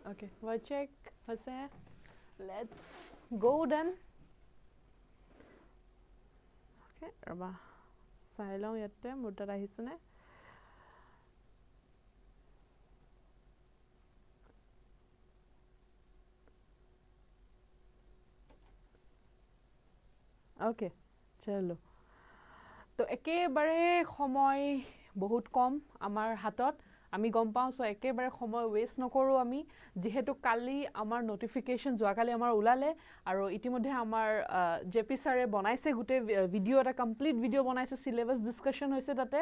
Okay, we'll check. Let's go then. Okay, Rama. Silent yet, Mutara Hisane. Okay, chalo. তো একেবাৰে সময় বহুত কম আমাৰ হাতত আমি গম পাওঁ সো একেবাৰে সময় ওয়েস্ট নকৰো আমি যেহেতু কালি আমাৰ নোটিফিকেশন যোৱাকালি আমাৰ ওলালে আৰু ইতিমধ্যে আমাৰ জেপি সাৰে বনাইছে গুটে ভিডিও এটা কমপ্লিট ভিডিও বনাইছে সিলেবাস ডিসকাশন হৈছে তাতে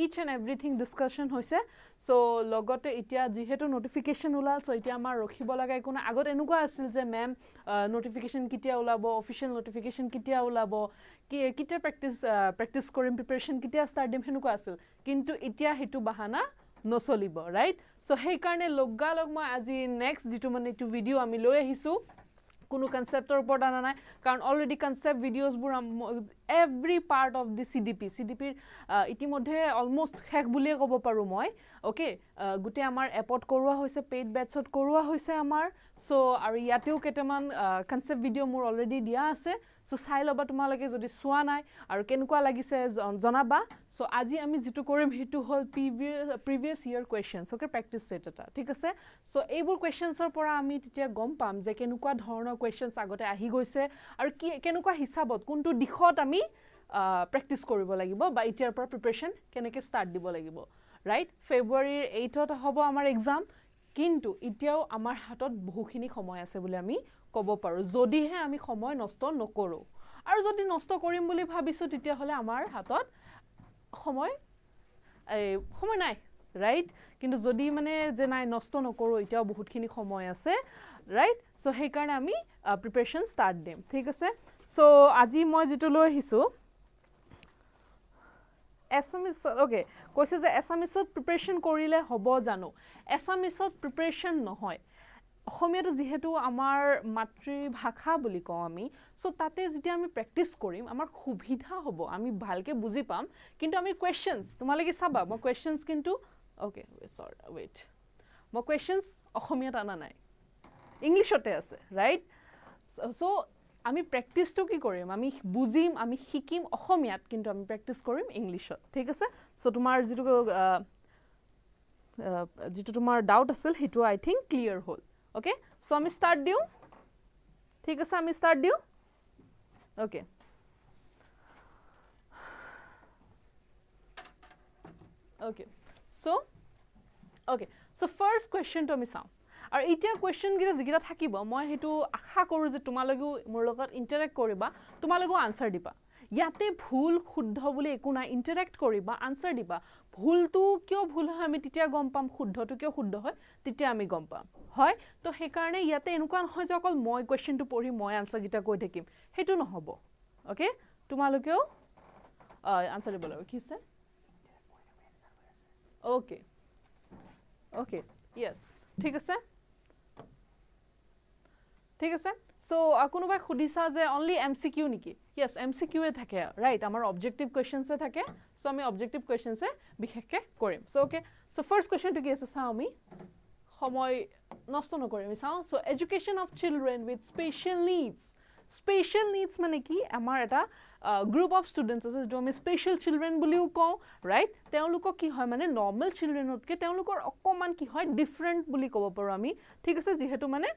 ইচ এন্ড এভৰিথিং ডিসকাশন হৈছে সো লগতে এতিয়া যেহেতু নোটিফিকেশন ওলাল সো এতিয়া আমাৰ ৰখিব লগা একো না আগত এনেকুৱা আছিল যে মেম নোটিফিকেশন কিতিয়া ওলাব অফিশিয়াল নোটিফিকেশন কিতিয়া ওলাব কিতিয়া প্ৰেক্টিস কৰিম প্ৰিপাৰেচন কিতিয়া ষ্টাৰ্ট দিম হেনুকা আছিল কিন্তু এতিয়া হেতু বাহানা নচলিব ৰাইট সো হেই কাৰণে লগালগ মই আজি নেক্সট যেটো মানে টু ভিডিও আমি লৈ আহিছো কোনো কনসেপ্টৰ ওপৰত আনা নাই কাৰণ অলৰেডি কনসেপ্ট ভিডিওস বোৰ every part of the CDP ইতিমধ্যে অলমোস্ট শেষ বুলিয়ে ক'ব পাৰো মই ওকে গুটে আমাৰ এপত কৰোৱা হৈছে পেইড বেটছত কৰোৱা হৈছে আমাৰ সো আৰু ইয়াতেও কেটামান কনসেপ্ট ভিডিও মোৰ অলৰেডি দিয়া আছে সো চাই লবা তোমালকে যদি সোৱা নাই আৰু কেনেকুৱা লাগিছে জনাবা সো আজি আমি যেটো কৰিম হেতু হল প্ৰিভিয়াস ইয়াৰ কোৱেশ্চনস ওকে প্ৰেক্টিস সেট এটা ঠিক আছে সো এইবোৰ কোৱেশ্চনসৰ পৰা আমি তেতিয়া গম পাম যে কেনেকুৱা ধৰণৰ কোৱেশ্চনস আগতে আহি গৈছে আৰু কি কেনেকুৱা হিচাপত কোনটো দিখত আমি প্ৰেক্টিস কৰিব লাগিব বা ইতিয়াৰ পৰা প্ৰিপাৰেচন কেনেকৈ ষ্টাৰ্ট দিব লাগিব ৰাইট ফেব্ৰুৱাৰীৰ 8ত হ'ব আমাৰ এক্সাম কিন্তু ইতিয়াও আমাৰ হাতত বহুখিনি সময় আছে বুলি আমি ক'ব পাৰো যদিহে আমি সময় নষ্ট নকৰো আৰু যদি নষ্ট কৰিম বুলি ভাবিছো তেতিয়া হলে আমাৰ হাতত সময় নাই ৰাইট কিন্তু যদি মানে যে নাই নষ্ট নকৰো এতিয়াও বহুতখিনি সময় আছে ৰাইট সো হেই কাৰণে আমি প্ৰিপাৰেচন ষ্টাৰ্ট দিম ঠিক আছে সো আজি মই যেটো লৈ আহিছো Assamese okay কৈছে যে Assamese প্ৰিপাৰেচন কৰিলে হ'ব জানো Assamese প্ৰিপাৰেচন নহয় অসমীয়াটো যেহেতু আমাৰ মাতৃভাষা বুলি কওঁ আমি সো তাতে যেতিয়া আমি প্ৰেক্টিস কৰিম আমাৰ সুবিধা হ'ব আমি ভালকে বুজি পাম কিন্তু আমি কোৱেশ্চনস তোমালকে চাবা মই কোৱেশ্চনস কিন্তু ওকে সৰি ওয়েট মই কোৱেশ্চনস অসমীয়াত আনা নাই ইংলিশতে আছে ৰাইট সো আমি প্ৰেক্টিসটো কি কৰিম আমি বুজিম আমি শিকিম অসমীয়াত কিন্তু আমি প্ৰেক্টিস কৰিম ইংলিশত ঠিক আছে সো তোমাৰ যেটো তোমাৰ ডাউট আছিল হেতু আই থিংক ক্লিয়াৰ হ'ল ওকে সো আমি স্টার্ট দিও ঠিক আছে আমি স্টার্ট দিও okay okay so first question তো আমি চাও আৰু ইতিয়া কোয়েশ্চন গিৰা জিগিৰা থাকিব মই হেতু আশা কৰো যে তোমালগো মোৰ লগত ইন্টাৰেক্ট কৰিবা তোমালগো আনসাৰ দিবা ইয়াতে ভুল শুদ্ধ বুলি একো নাই ইন্টাৰেক্ট কৰিবা আনসাৰ দিবা ভুলটো কিয় ভুল হয় আমি তেতিয়া গম পাম শুদ্ধটো কিয় শুদ্ধ হয় তেতিয়া আমি গম পাম হয় তো হে কাৰণে ইয়াতে এনেকুৱা নহয় যে অকল মই কোৱেশ্চনটো পঢ়ি মই আনসাৰ গিটা কৈ থাকিম হেতু নহব ওকে তোমালকেও আনসাৰ দিব লাগিব কি আছে ওকে ওকে ইয়েস ঠিক আছে ঠিক আছে সো কোনোবাই খুদিছা যে অনলি এমসিকিউ নেকি ইয়েস এমসিকিউ এ থাকে রাইট আমাৰ অবজেক্টিভ কোৱেশ্চনস এ থাকে সো আমি অবজেক্টিভ কোৱেশ্চনস এ বিশেষকে কৰিম so okay so first question to কি আছে চাও আমি সময় নষ্ট নকৰিম চাও so education of children with special needs মানে কি আমাৰ এটা গ্ৰুপ অফ ষ্টুডেন্টস আছে যেটো আমি স্পেশাল চিলড্ৰেন বুলিও কওঁ ৰাইট তেওঁলোকক কি হয় মানে নৰ্মাল চিলড্ৰেনতকে তেওঁলোকৰ অকমান কি হয় ডিফাৰেন্ট বুলি ক'ব পাৰো আমি ঠিক আছে যেহেতু মানে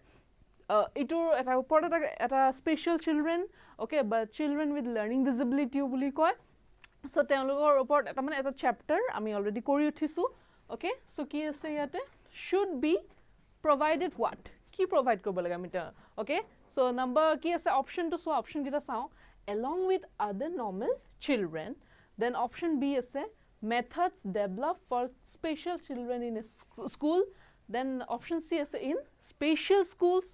ইটোৰ এটা ওপৰত এটা স্পেশাল চিলড্ৰেন ওকে বা চিলড্ৰেন উইথ লাৰ্নিং ডিসেবিলিটি বুলি কয় সো তেওঁলোকৰ ওপৰত এটা মানে এটা চ্যাপ্টাৰ আমি অলৰেডি কৰি উঠিছো ওকে সো কি আছে ইয়াতে should be provided what কি provide কৰিব লাগে আমি ওকে সো নাম্বাৰ কি আছে অপশন টু সো অপশন কিটা চাও along with other normal children then option B আছে methods developed for special children in a school then option C আছে in special schools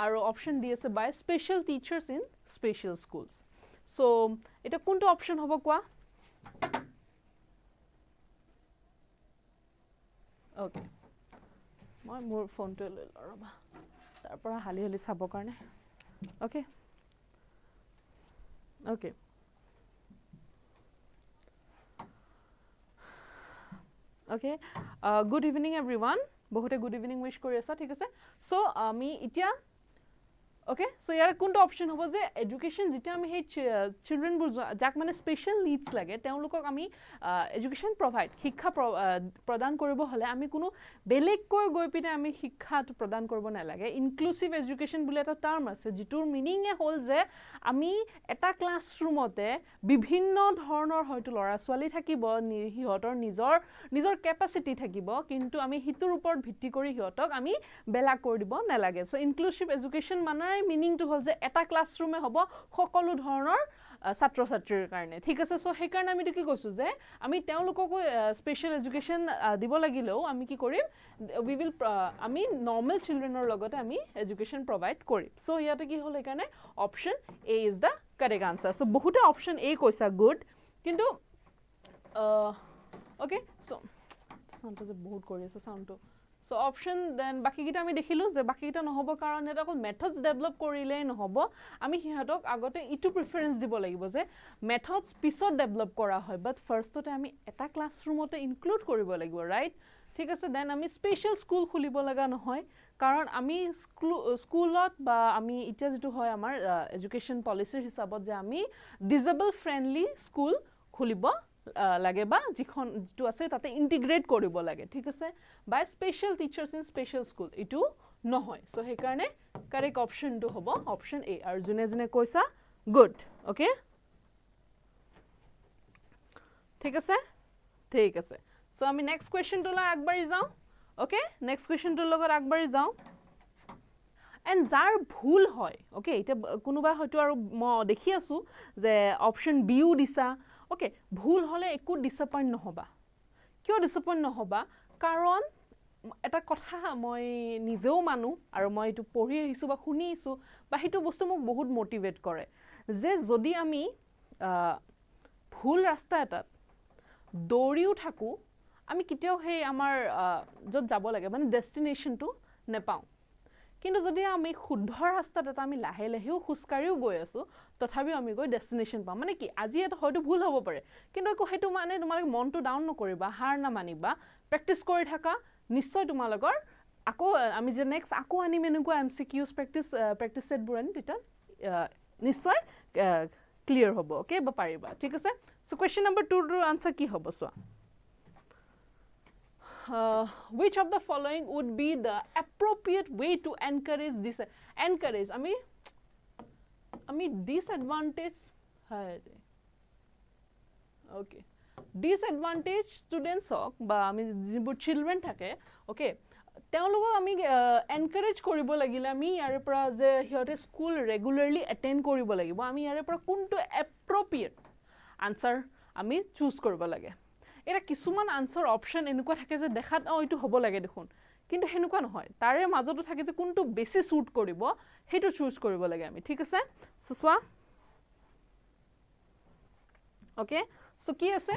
আৰু option D আছে by special teachers in special schools so এটা কোনটো option হ'ব কোৱা okay মই মোৰ ফোনটো লৈ লৰবা তাৰ পৰা হালি হালি চাব কাৰণে okay okay okay good evening everyone বহুতে গুড ইভিনিং উইশ কৰি আছা ঠিক আছে সো আমি এতিয়া Okay, so ইয়াৰ কোনটো অপচন হ'ব যে এডুকেশ্যন যেতিয়া আমি সেই চিলড্ৰেনবোৰ যাক মানে স্পেচিয়েল নিডছ লাগে তেওঁলোকক আমি এডুকেশ্যন প্ৰভাইড শিক্ষা প্ৰদান কৰিব হ'লে আমি কোনো বেলেগকৈ গৈ পিনে আমি শিক্ষাটো প্ৰদান কৰিব নালাগে ইনক্লুচিভ এডুকেশ্যন বুলি এটা টাৰ্ম আছে যিটোৰ মিনিঙে হ'ল যে আমি এটা ক্লাছৰুমতে বিভিন্ন ধৰণৰ হয়তো ল'ৰা ছোৱালী থাকিব সিহঁতৰ নিজৰ কেপাচিটি থাকিব কিন্তু আমি হিটোৰ ওপৰত ভিত্তি কৰি সিহঁতক আমি বেলেগ কৰি দিব নালাগে সো ইনক্লুচিভ এডুকেশ্যন মানে মিনিংটো হ'ল যে এটা ক্লাছৰুমে হ'ব সকলো ধৰণৰ ছাত্ৰ ছাত্ৰীৰ কাৰণে ঠিক আছে সো সেই কাৰণে আমি কি কৈছো যে আমি তেওঁলোকক স্পেশাল এডুকেশ্যন দিব লাগিলেও আমি কি কৰিম উই উইল আমি নৰ্মাল চিলড্ৰেনৰ লগতে আমি এডুকেশ্যন প্ৰভাইড কৰিম সো ইয়াতে কি হ'ল সেইকাৰণে option A is the correct answer so বহুতে অপচন এ কৈছা গুড কিন্তু ওকে সো সাউন্ডটো যে বহুত কৰি আছে সাউন্ডটো So option then বাকি কিটা আমি দেখিলো যে বাকি কিটা নহব কাৰণ এটা অকল মেথডস ডেভেলপ কৰিলেই নহব আমি হিহঁতক আগতে ইটো প্ৰিফাৰেন্স দিব লাগিব যে মেথডস পিছত ডেভেলপ কৰা হয় বাট ফাৰ্ষ্টতে আমি এটা ক্লাছৰুমতে ইনক্লুড কৰিব লাগিব ৰাইট ঠিক আছে দেন আমি স্পেশাল স্কুল খুলিব লগা নহয় কাৰণ আমি স্কুলত বা আমি ইটা যেটো হয় আমাৰ এডুকেশ্যন পলিচিৰ হিচাপত যে আমি ডিসেবল ফ্ৰেন্ডলি স্কুল খুলিব লাগে বা যিটো আছে তাতে ইন্টিগ্ৰেট কৰিব লাগে ঠিক আছে বাই special teachers in special school ইটো নহয় সো সেই কাৰণে কাৰেক্ট অপচনটো হ'ব অপচন এ আৰু জুনে জুনে কৈছা গুড ওকে ঠিক আছে সো আমি নেক্সট কোৱেশ্চনটো লৈ আগবাঢ়ি যাওঁ ওকে নেক্সট কোৱেশ্চনটোৰ লগত আগবাঢ়ি যাওঁ এন্ড যাৰ ভুল হয় ওকে এটা কোনোবা হয়তো আৰু মই দেখি আছো যে অপচন বিও দিছা ওকে ভুল হলে একো ডিসঅ্যাপয়েন্ট নহবা কিয় ডিসঅ্যাপয়েন্ট নহবা কাৰণ এটা কথা মই নিজেও মানো আৰু মই এটো পঢ়ি আহিছো বা শুনি আহিছো বা হেতু বস্তু মোক বহুত মোটিভেট কৰে যে যদি আমি ভুল ৰাস্তা এটা দৌৰিও থাকো আমি কিতেও সেই আমাৰ যত যাব লাগে মানে ডেস্টিনেশনটো নেপাও কিন্তু যদি আমি শুদ্ধ ৰাস্তাত এটা আমি লাহে লাহেও খুস্কাৰিও গৈ আছো তথাপিও আমি গৈ ডেস্টিনেশন পাম মানে কি আজি এটা হয়তো ভুল হ'ব পাৰে কিন্তু একো হেতু মানে তোমালোকে মনটো ডাউন নকৰিবা হাৰ না মানিবা প্ৰেক্টিস কৰি থাকা নিশ্চয় তোমালোকৰ আকৌ আমি যে নেক্সট আকৌ আনি মেনুকো এমসিকিউজ প্ৰেক্টিস সেট বোৰ আনি তেতিয়া নিশ্চয় ক্লিয়াৰ হ'ব ওকে বা পাৰিবা ঠিক আছে সো কোৱেশ্চন নম্বৰ 2 ৰ আনসাৰ কি হ'ব so which of the following would be the appropriate way to encourage this encourage ami disadvantage okay disadvantage students hok ba ami jibur children thake okay তেওঁলোকক আমি encourage কৰিব লাগিলে আমি ইয়াৰ পৰা যে হিহঁতে স্কুল ৰেগুলাৰলি এটেন্ড কৰিব লাগিব আমি ইয়াৰ পৰা কোনটো এপ্ৰোপ্ৰিয়েট আনসাৰ আমি চুজ কৰিব লাগে এটা কিছুমান আনসাৰ অপচন এনেকুৱা থাকে যে দেখাত এটো হ'ব লাগে দেখোন কিন্তু হেনুকা নহয় তাৰে মাজতো থাকে যে কোনটো বেছি সুট কৰিব হেতু চুজ কৰিব লাগে আমি ঠিক আছে সুসৱা okay so কি আছে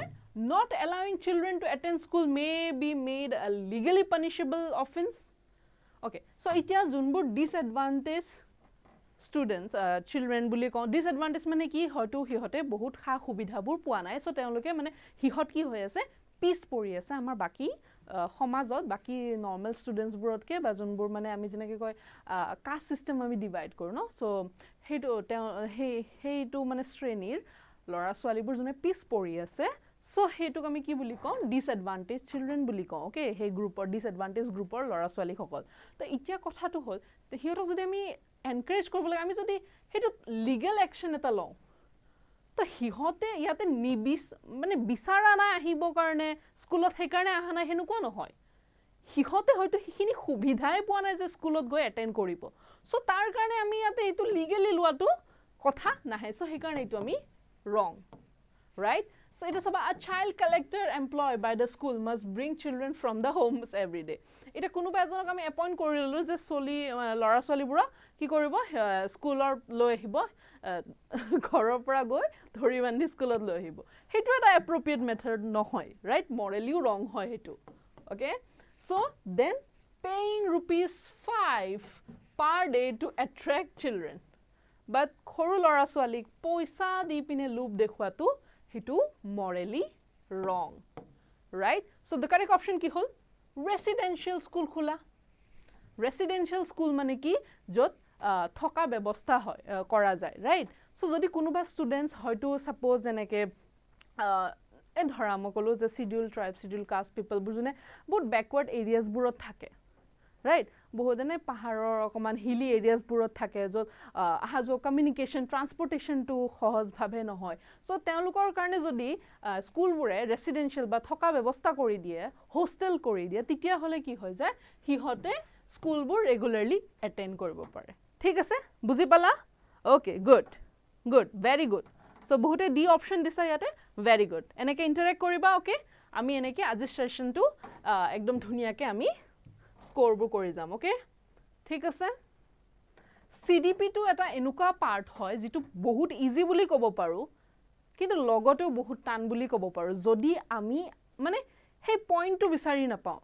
not allowing children to attend school may be made a legally punishable offense okay so itia junbur disadvantage students children বুলি কও disadvantage মানে কি হয়তো হিহতে বহুত খা সুবিধাবোৰ পোৱা নাই সো তেওঁলোকে মানে হিহত কি হৈ আছে পিছ পৰি আছে আমাৰ বাকি সমাজত বাকি নৰ্মাল ষ্টুডেন্টস বোৰতকে বা যোনবোৰ মানে আমি যেনেকৈ কয় কাষ্ট সিস্টেম আমি ডিভাইড কৰো ন সো হেইটো মানে শ্ৰেণীৰ লৰা ছোৱালীবোৰ জনে পিছ পৰি আছে সো হেতুক আমি কি বুলি কম ডিসএডভান্টেজ চিলড্ৰেন বুলি কও ওকে হে গ্ৰুপৰ ডিসএডভান্টেজ গ্ৰুপৰ লৰা ছোৱালী সকল তো ইতিয়া কথাটো হ'ল তে হিৰক যদি আমি এনকাৰেজ কৰিব লাগে আমি যদি হেতু লিগ্যাল অ্যাকশন এটা লও তো হিহতে ইয়াতে নিবিস মানে বিচাৰা না আহিব কাৰণে স্কুলত হে কাৰণে আহা না হেনুকো নহয় হিহতে হয়তো হিখিনি সুবিধাই পোৱা নাই যে স্কুলত গৈ এটেন্ড কৰিব সো তাৰ কাৰণে আমি ইয়াতে এটো লিগ্যালি লোৱাটো কথা নাহে সো হে কাৰণে এটো আমি wrong right so it is about a child collector employed by the school must bring children from the homes every day এটা কোনোবা এজনক আমি এপইন্ট কৰিলো যে সলি লৰা সলিবুৰা কি কৰিব স্কুলৰ লৈ আহিব ঘৰৰ পৰা গৈ ধৰি বান্ধি স্কুলত লৈ আহিব হেতু এটা এপ্ৰোপ্ৰিয়েট মেথড নহয় ৰাইট মৰেলিও ৰং হয় হেতু okay so then paying ₹5 per day to attract children but খৰু লৰা ছোৱালীক পইচা দি পিনে লুপ দেখুৱাটো হেতু morally wrong right so the correct option কি হল ৰেচিডেন্সিয়েল স্কুল খোলা ৰেচিডেন্সিয়েল স্কুল মানে কি য'ত থকা ব্যৱস্থা হয় কৰা যায় ৰাইট সো যদি কোনোবা ষ্টুডেন্টস হয়তো সাপোজ এনেকে এ ধৰা মই ক'লো যে শিডিউল ট্ৰাইব শিডিউল কাষ্ট পিপল বুজনে বহুত ব্যাকওয়াৰ্ড এৰিয়াজ বোৰত থাকে ৰাইট বহুতনে পাহাৰৰ অকমান হিলি এৰিয়াজ বোৰত থাকে য'ত আহা যোৱা কমিউনিকেশ্যন ট্ৰান্সপৰ্টেশ্যনটো সহজভাৱে নহয় সো তেওঁলোকৰ কাৰণে যদি স্কুলবোৰে ৰেচিডেন্সিয়েল বা থকা ব্যৱস্থা কৰি দিয়ে হোষ্টেল কৰি দিয়ে তেতিয়া হলে কি হৈ যায় হিহতে স্কুলবোৰ ৰেগুলাৰলি এটেন্ড কৰিব পাৰে ঠিক আছে বুজি পালা okay good very good so বহুতে ডি অপশন দিছা ইয়াতে ভেৰি গুড এনেকে ইন্টাৰেক্ট কৰিবা ওকে আমি এনেকে আজি সেশনটো একদম ধুনিয়াকে আমি স্কোৰবোৰ কৰি যাম ওকে ঠিক আছে CDP টো এটা এনুকা পাৰ্ট হয় যেটো বহুত ইজি বুলি ক'ব পাৰো কিন্তু লগতেও বহুত টান বুলি ক'ব পাৰো যদি আমি মানে সেই পইণ্টটো বিচাৰি নাপাও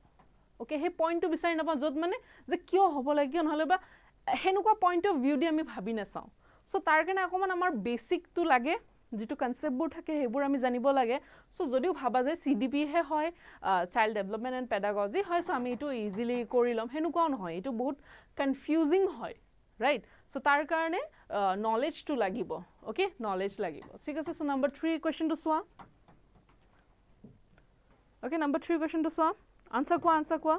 ওকে সেই পইণ্টটো বিচাৰি নাপাও যত মানে যে কিয় হ'ব লাগে কিয় নহলে বা হেনুকা পইণ্ট অফ ভিউ দি আমি ভাবি নাচাও সো তাৰ কাৰণে অকমান আমাৰ বেসিকটো লাগে যেটো কনসেপ্টবোৰ থাকে হেবোৰ আমি জানিব লাগে সো যদিও ভাবা যায় CDP হে হয় চাইল্ড ডেভেলপমেন্ট এন্ড পেডাগজি হয় সো আমি এটো ইজিলি কৰি লম হেনুকাও নহয় এটো বহুত কনফিউজিং হয় ৰাইট সো তাৰ কাৰণে নলেজটো লাগিব ওকে নলেজ লাগিব ঠিক আছে সো নাম্বাৰ 3 কোৱেশ্চনটো সোৱা ওকে নাম্বাৰ 3 কোৱেশ্চনটো সোৱা আনসাৰ কোৱা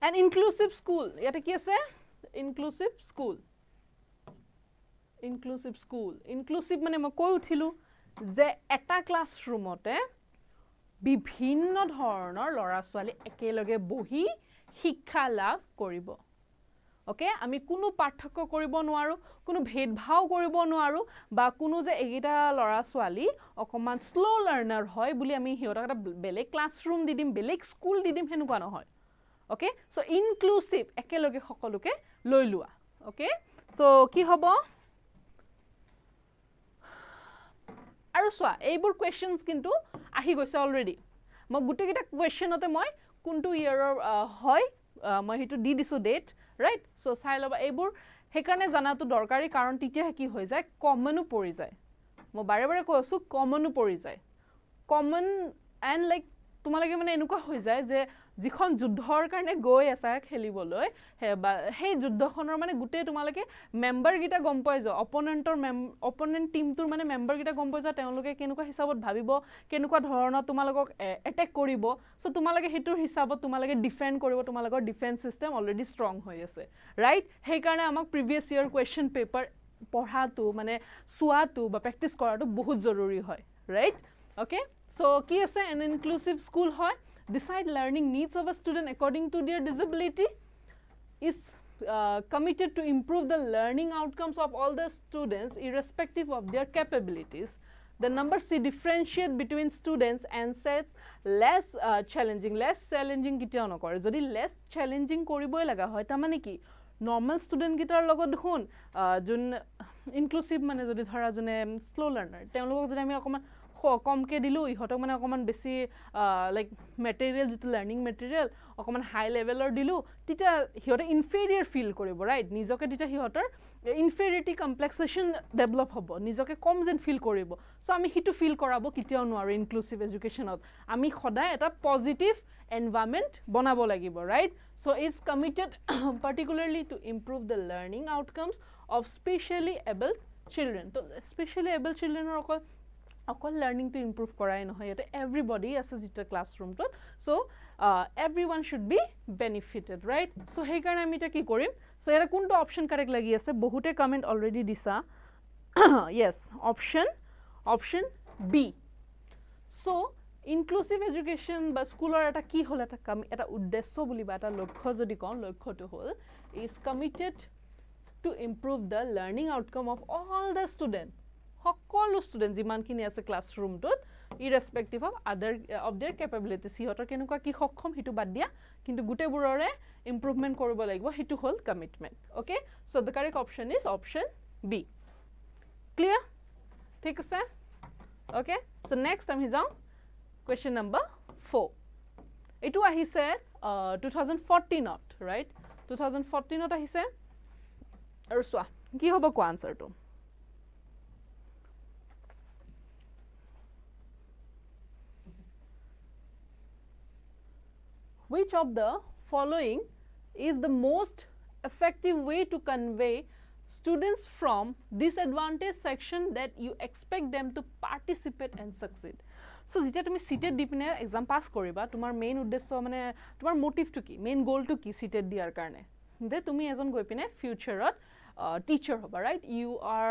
an inclusive school ইয়াতে কি আছে inclusive school inclusive মানে মই কৈ উঠিলো যে এটা ক্লাছৰুমতে বিভিন্ন ধৰণৰ লৰা ছোৱালী একেলগে বহি শিক্ষা লাভ কৰিব ওকে আমি কোনো পাৰ্থক্য কৰিব নোৱাৰো কোনো ভেদভাৱ কৰিব নোৱাৰো বা কোনো যে এগিটা লৰা ছোৱালী অকমান স্লো লাৰ্নাৰ হয় বুলি আমি হিয়ৰক এটা বেলেগ ক্লাছৰুম দি দিম বেলেগ স্কুল দি দিম হেনুকা নহয় ওকে সো ইনক্লুসিভ একেলগে সকলোকে লৈ লোৱা ওকে সো কি হ'ব আৰু সোৱা এইবোৰ কোৱেশ্চনস কিন্তু আহি গৈছে অলৰেডি মই গুটেকিটা কোৱেশ্চনতে মই কোনটো ইয়াৰৰ হয় মই হেতু দি দিছো ডেট ৰাইট সো চাই লবা এইবোৰ হেকাৰণে জানাটো দৰকাৰী কাৰণ তেতিয়া কি হৈ যায় কমনো পৰি যায় মই বাৰে বাৰে কৈছো কমনো পৰি যায় কমন এন্ড লাইক তোমালকে মানে এনেকুৱা হৈ যায় যে যিখন যুদ্ধৰ কাৰণে গৈ আছে খেলিবলৈ হে যুদ্ধখনৰ মানে গুটে তোমালকে মেম্বাৰ গিটা গম পাই যায় অপোনেন্ট টিমটোৰ মানে মেম্বাৰ গিটা গম পাই যায় তেওঁলোকে কেনেকুৱা হিচাপত ভাবিব কেনেকুৱা ধৰণৰ তোমালকক এটেক কৰিব সো তোমালকে হেতুৰ হিচাপত তোমালকে ডিফেন্ড কৰিব তোমালকৰ ডিফেন্স সিস্টেম অলৰেডি ষ্ট্ৰং হৈ আছে ৰাইট হেই কাৰণে আমাক প্ৰিভিয়াস ইয়াৰ কোৱেশ্চন পেপাৰ পঢ়াটো মানে সুৱাটো বা প্ৰেক্টিস কৰাটো বহুত জৰুৰী হয় ৰাইট ওকে সো কি আছে an inclusive school হয় decide learning needs of a student according to their disability is committed to improve the learning outcomes of all the students irrespective of their capabilities the number C differentiate between students and sets less challenging কিটাও নকৰে যদি less challenging কৰিবই লাগা হয় তা মানে কি normal student guitar লগত দেখুন যোন inclusive মানে যদি ধৰা জনে slow learner তেওঁলোকক যদি আমি অকমান কমকে দিলো ইহতক মানে অকমান বেছি লাইক মেটেৰিয়েল যেটো লাৰ্নিং মেটেৰিয়েল অকমান হাই লেভেলৰ দিলো তিটা হিয়তে ইনফেৰিয়ৰ ফিল কৰিব ৰাইট নিজকে তিটা হিয়তৰ ইনফেৰিটি কমপ্লেক্সেশন ডেভেলপ হ'ব নিজকে কম যেন ফিল কৰিব সো আমি হিটো ফিল কৰাব কিতিয়াও নোৱাৰো ইনক্লুসিভ এডুকেশনত আমি খদাই এটা পজিটিভ এনভায়ৰনমেন্ট বনাব লাগিব right so is committed particularly to improve the learning outcomes of specially able children তো specially able children অকল লার্নিং টু ইমপ্ৰুভ কৰাই নহয় এটা এভৰিবডি আছে যেটা ক্লাছৰুমটোত so everyone should be benefited right so হেই কাৰণে আমি এটা কি কৰিম সো এটা কোনটো অপশন কাৰেক্ট লাগি আছে বহুতে কমেন্ট অলৰেডি দিছা yes option B so inclusive education বা স্কুলৰ এটা কি হল এটা উদ্দেশ্য বুলি বা এটা লক্ষ্য যদি কোন লক্ষ্যটো হল is committed to improve the learning outcome of all the students সকলো স্টুডেন্ট যিমান কিনি আছে ক্লাছৰুমটোত ইৰেসপেক্টিভ অফ देयर ক্যাপাবিলিটিস হিহতৰ কেনেকুৱা কি সক্ষম হিটো বাদ দিয়া কিন্তু গুটেবোৰৰে ইমপ্ৰুভমেন্ট কৰিব লাগিব হিটো হল commitment okay so the correct option is option B clear ঠিক আছে ওকে সো নেক্সট আমি যাও কোৱেশ্চন নম্বৰ 4 এটো আহিছে 2014 ত ৰাইট 2014 ত আহিছে আৰু সোৱা কি হ'ব কো আনসাৰটো which of the following is the most effective way to convey students from disadvantaged section that you expect them to participate and succeed. So যেতিয়া তুমি CTET দি পিনে এক্সাম পাছ কৰিবা তোমাৰ মেইন উদ্দেশ্য মানে তোমাৰ মোটিভটো কি মেইন গোলটো কি CTET দিয়াৰ কাৰণে যে তুমি এজন গৈ পিনে ফিউচাৰত টিচাৰ হ'বা right you are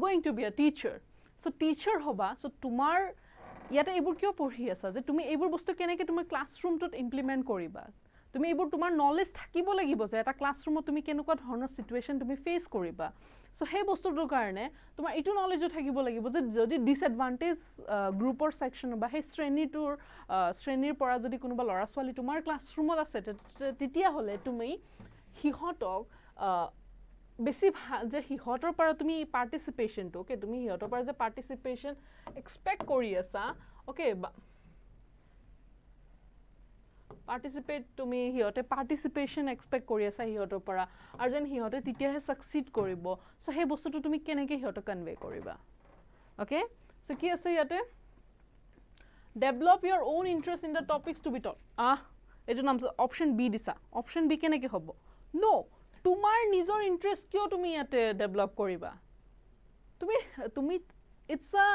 going to be a teacher so teacher হ'বা সো তোমাৰ ইয়াতে এইবোৰ কিয় পঢ়ি আছা যে তুমি এইবোৰ বস্তু কেনেকৈ তুমি ক্লাছৰুমটোত ইমপ্লিমেণ্ট কৰিবা তুমি এইবোৰ তোমাৰ নলেজ থাকিব লাগিব যে এটা ক্লাছৰুমত তুমি কেনেকুৱা ধৰণৰ সিচুৱেশন তুমি ফেস কৰিবা সো সেই বস্তুটোৰ কাৰণে তোমাৰ এইটো নলেজও থাকিব লাগিব যে যদি ডিসএডভান্টেজ গ্ৰুপৰ সেকশন বা সেই শ্ৰেণীৰ পৰা যদি কোনোবা লৰা ছোৱালী তোমাৰ ক্লাছৰুমত আছে তেতিয়া হলে তুমি হিহতক বেছি যে হিহতৰ পৰা তুমি পাৰ্টিসিপেশনটো ওকে তুমি হিহতৰ পৰা যে পাৰ্টিসিপেশন এক্সপেক্ট কৰি আছা ওকে participate তুমি হিহতে participation expect কৰি আছা হিহতৰ পৰা আৰু যেন হিহতে তিতিয়াহে succeed কৰিব সো হে বস্তুটো তুমি কেনেকৈ হিহত কনভে কৰিবা ওকে সো কি আছে ইয়াতে develop your own interest in the topics to be taught এটো নাম অপশন বি দিছা অপশন বি কেনেকৈ হ'ব নো তোমাৰ নিজৰ ইন্টাৰেস্ট কিয় তুমি ইয়াতে ডেভেলপ কৰিবা তুমি it's a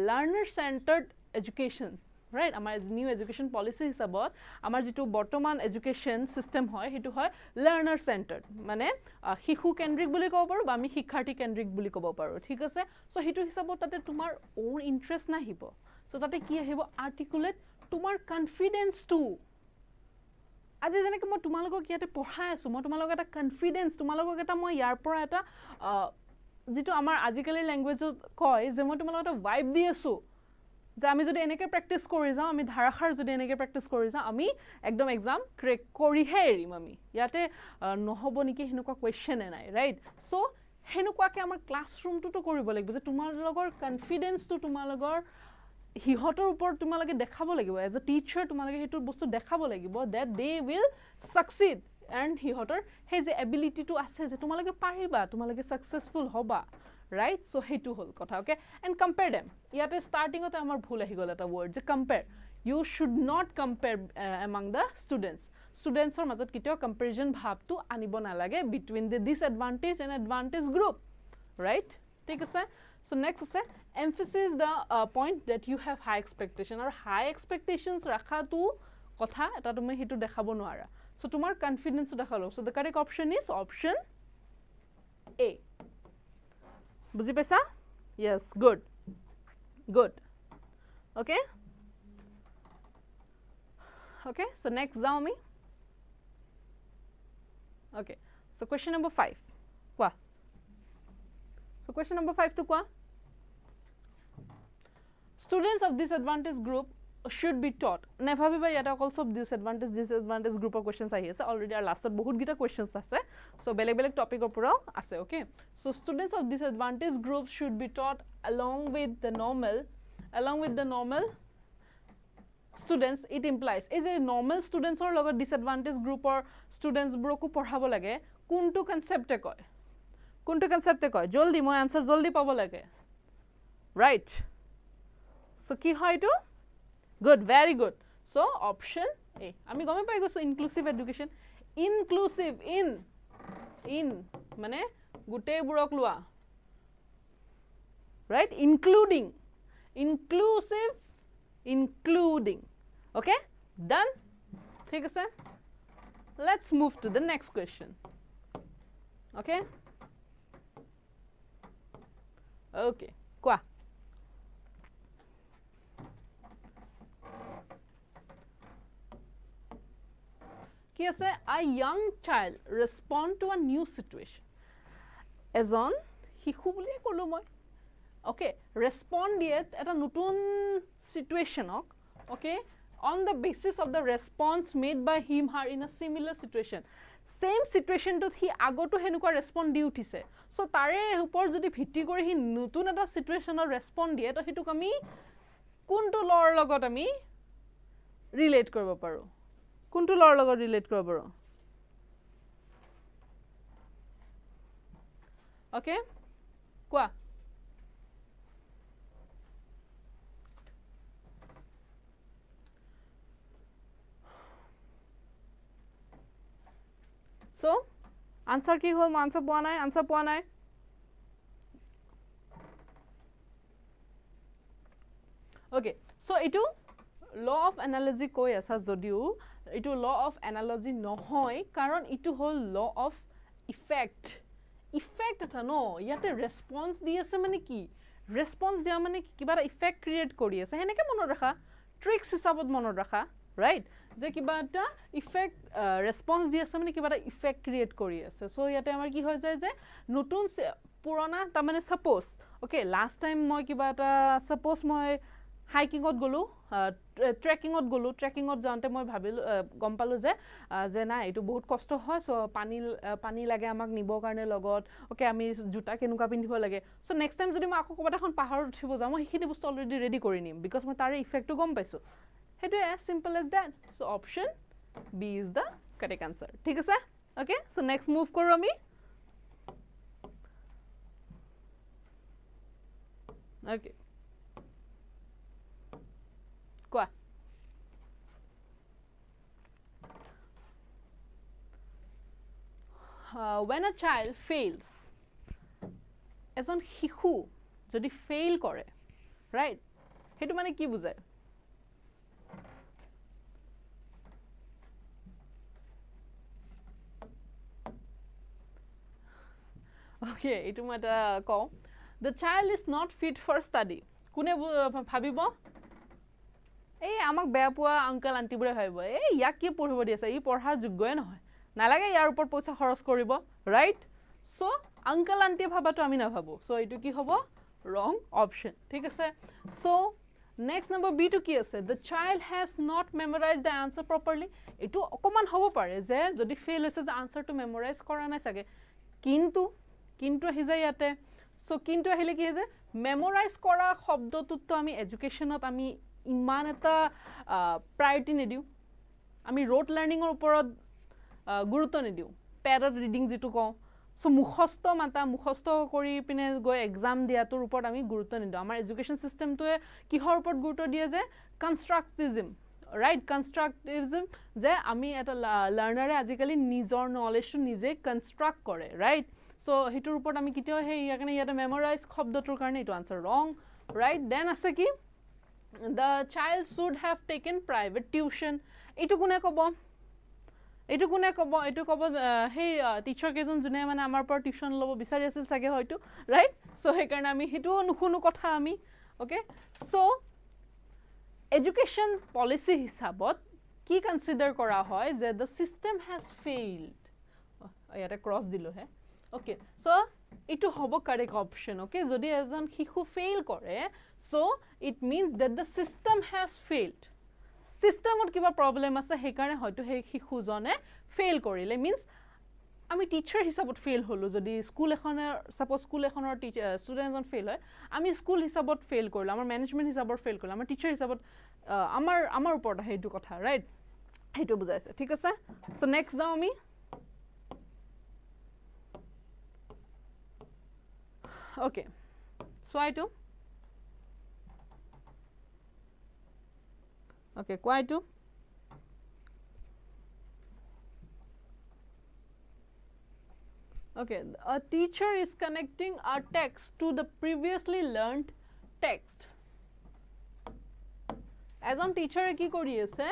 learner centered education right আমাৰ নিউ এডুকেশন পলিসি হিসাবত আমাৰ যেটো বৰ্তমান এডুকেশন সিস্টেম হয় হেতু হয় লাৰ্নাৰ সেন্টাৰ্ড মানে শিশু কেন্দ্ৰিক বুলি ক'ব পাৰো বা আমি শিক্ষাৰ্থী কেন্দ্ৰিক বুলি ক'ব পাৰো ঠিক আছে সো হেতু হিসাবত তাতে তোমাৰ ওন ইন্টাৰেস্ট নাহিব সো তাতে কি আহিব আৰ্টিকুলেট তোমাৰ কনফিডেন্স টু আজি যেনেকৈ মই তোমালোকক ইয়াতে পঢ়াই আছো মই তোমালোকক এটা কনফিডেন্স তোমালোকক এটা মই ইয়াৰ পৰা এটা যেটো আমাৰ আজিকালি ল্যাঙ্গুৱেজত কয় যে মই তোমালোকক এটা ভাইব দি আছো যে আমি যদি এনেকৈ প্ৰেক্টিস কৰি যাও আমি ধাৰাখাৰ যদি এনেকৈ প্ৰেক্টিস কৰি যাও আমি একদম এক্সাম ক্ৰেক কৰিহে এৰিম আমি ইয়াতে নহব নেকি হেনুকা কোৱেশ্চন নাই ৰাইট সো হেনুকাকে আমাৰ ক্লাছৰুমটো কৰিব লাগিব যে তোমালোকৰ কনফিডেন্সটো তোমালোকৰ হিহতৰ ওপৰত তোমালোকে দেখাব লাগিব এজ এ টিচাৰ তোমালোকে হেতু বস্তু দেখাব লাগিব that they will succeed and হিহতৰ হে যে এবিলিটিটো আছে যে তোমালোকে পাৰিবা তোমালোকে সাকসেসফুল হবা right so hetu hol kotha okay and compare them yate starting ote amar bhul ahi gol eta word je compare you should not compare among the students or majot kitio comparison bhab tu anibo na lage between the disadvantage and advantage group right thik ase so next ase emphasis the point that you have high expectation or high expectations rakha tu kotha eta tumi hetu dekhabo noara so tumar confidence dekhalo so the correct option is option A বুজি পাইছা yes good okay so next যাও আমি okay so question number 5 কোৱা so question number 5 to কোৱা students of disadvantaged group should be taught never be by yata also disadvantaged group of questions ahi ase already our last bahut gita questions ase so beleg topic opor ase okay so students of disadvantaged groups should be taught along with the normal students it implies is a normal students or logot disadvantaged group or students broku porhabo lage kuntu concept e koy joldi moi answer joldi pabo lage right so ki hoy to good very good so option A ami gome pai goso inclusive education inclusive in mane gute burok lua right including okay done thik ase let's move to the next question okay kwa কি আছে a young child respond to a new situation এজন শিশু বুলি কলো মই okay ৰেসপন্ড দিয়ে এটা নতুন সিচুৱেশনক okay on the basis of the response made by him her in a similar situation same situation to he agoto henuka respond di uthise so tare upor jodi bhitti kori hi nutun eta situational respond die to hitu ami kuntu lor logot ami relate koribo paru kuntu lor logot relate koribo paru okay kwa So answer কি হল answer পোৱা নাই okay so etu law of analogy koi asa jodiu etu law of analogy nohoy karon etu hol law of effect eta no yate response di ase mane ki response dia mane ki kiba effect create kori ase heneke monor rakha tricks hisabot monor rakha right je kiba ta effect response di ase mane kiba effect create kori ase so yate amar ki hoy jay je notun purana ta mane suppose okay last time moi kiba ta suppose moi hiking ot golu trekking ot jante moi bhabil gom palu je na etu bahut kosto hoy so pani lage amak nibo karne logot okay ami juta kenuka pindhibo lage so next time jodi moi akko kobata khon pahar uthibo jam moi hini bostu already ready kori nim because moi tare effect to gom paiso hetu as simple as that so option B is the correct answer thik ase okay so next move koru ami okay Kwa. When a child fails, as on hiku, jodi fail kore, right? Hetu mane ki bujay? Okay, etu mata ko. The child is not fit for study. Kune bhabibo? এই আমাক বেয়া পোৱা uncle aunty বুৰে ভাবিব এই ইয়াক কি পঢ়িব দি আছে ই পঢ়াৰ যোগ্যই নহয় নালাগে ইয়াৰ ওপৰত পইচা খৰচ কৰিব ৰাইট সো আঙ্কেল আন্টি ভাবাটো আমি না ভাবো সো এটো কি হ'ব wrong option ঠিক আছে so next number B to কি আছে the child has not memorized the answer properly এটো অকমান হ'ব পাৰে যে যদি ফেল হৈছে যে আনসাৰটো মেমৰাইজ কৰা নাই সাগে কিন্তু আহি যায় ইয়াতে সো কিন্তু আহিলে কি হৈছে মেমৰাইজ কৰা শব্দটোত তো আমি এডুকেশনত আমি ইমান এটা প্ৰায়োৰিটি নিদিও আমি ৰোট লাৰ্নিংৰ ওপৰত গুৰুত্ব নিদিও প্যাৰড ৰিডিং যেটো কও সো মুখস্থ কৰি পিনে গৈ এক্সাম দিয়াটোৰ ওপৰত আমি গুৰুত্ব নিদিও আমাৰ এডুকেশন সিস্টেমটোৱে কিহৰ ওপৰত গুৰুত্ব দিয়ে যে কনস্ট্ৰাকটিভিজম ৰাইট কনস্ট্ৰাকটিভিজম যে আমি এটা লাৰ্নাৰে আজিকালি নিজৰ নলেজটো নিজে কনস্ট্ৰাক্ট কৰে ৰাইট সো হেতুৰ ওপৰত আমি কিতেও হে ইয়াকনে ইয়াতে মেমৰাইজ শব্দটোৰ কাৰণে এটো আনসাৰ ৰং ৰাইট দেন আছে কি the child should have taken private tuition etu kune kobo etu kobo hey teacher kejon june mane amar por tuition lobo bisari asil sage hoyto right so he karone ami hetu nukhunu kotha ami okay so education policy hisabot ki consider kora hoy je the system has failed yata cross dilo he okay so etu hobo correct option okay jodi ejon hikhu fail kore so it means that the system has failed system or kiba problem ase he karone hoyto he hikhu jone fail korile means ami teacher hisabot fail holo jodi school ekhoner suppose school ekhoner teacher student jon fail hoy ami school hisabot fail korlo amar management hisabot fail korlo amar teacher hisabot amar upor hetu kotha right hetu bujaise thik ase so next jao ami okay so I do okay quite do okay a teacher is connecting a text to the previously learned text as on teacher ki kori ase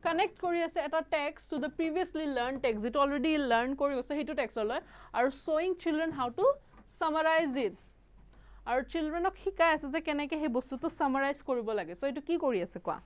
connect kori ase eta text to the previously learned text it already learned kori ase hetu text hola are showing children how to summarize it our children ok hikai ase je keneke he bostu to summarize koribo lage so etu ki kori ase kwa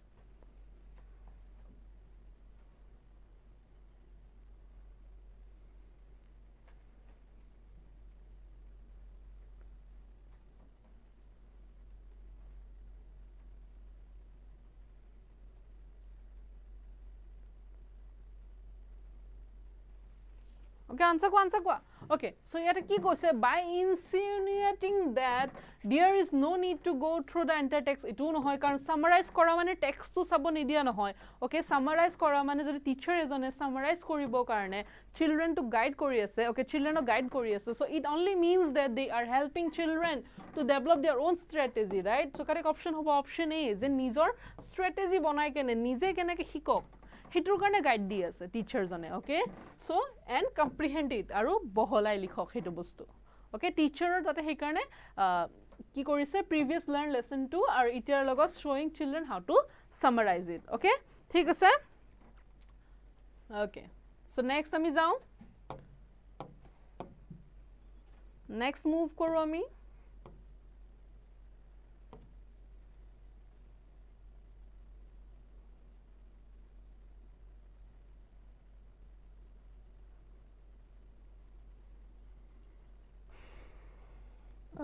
okay answer kwa okay so yata ki koise by insinuating that there is no need to go through the entire text etu no hoy karon summarize kora mane text to sabo nidia no hoy okay summarize kora mane jodi teacher ejone summarize koribo karone children to guide kori ase okay children to guide kori ase so it only means that they are helping children to develop their own strategy right so correct option hobo option A je nijor strategy banai kene nije kenake hikok হেতুৰ কাৰণে guide দি আছে টিচাৰজনে okay so and কম্প্ৰিহেণ্ড it আৰু বহলাই লিখক হেতু বস্তু okay টিচাৰৰ তাতে সেই কাৰণে কি কৰিছে প্ৰিভিয়াছ লাৰ্ন লেসন 2 আৰু ইতিয়াৰ লগত showing children how to summarize it okay ঠিক আছে ওকে সো নেক্সট আমি যাও নেক্সট মুভ কৰো আমি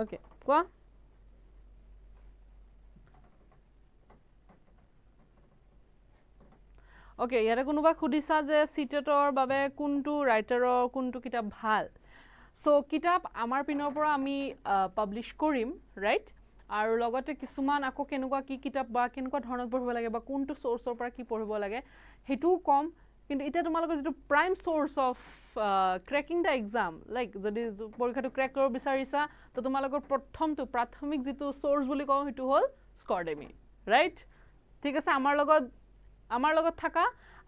ওকে কোৱা ওকে ইয়াতে কোনোবা খুদিছা যে CTETৰ বাবে কোনটো ৰাইটাৰৰ কোনটো কিতাপ ভাল সো কিতাপ আমাৰ পিনৰ পৰা আমি পাবলিশ কৰিম ৰাইট আৰু লগতে কিছুমান আকৌ কেনেকুৱা কি কিতাপ বা কেনেকুৱা ধৰণত পঢ়িব লাগে বা কোনটো সোৰ্সৰ পৰা কি পঢ়িব লাগে হেতু কম কিন্তু এটা তোমালোকৰ যেটো prime source of cracking da exam like যদি পৰীক্ষাটো ক্ৰেক কৰিব বিচাৰিছা তো তোমালোকৰ প্ৰথমটো প্ৰাথমিক যেটো সোৰ্স বুলি কওঁ হেতু হল Scordemy ৰাইট ঠিক আছে আমাৰ লগত থাকা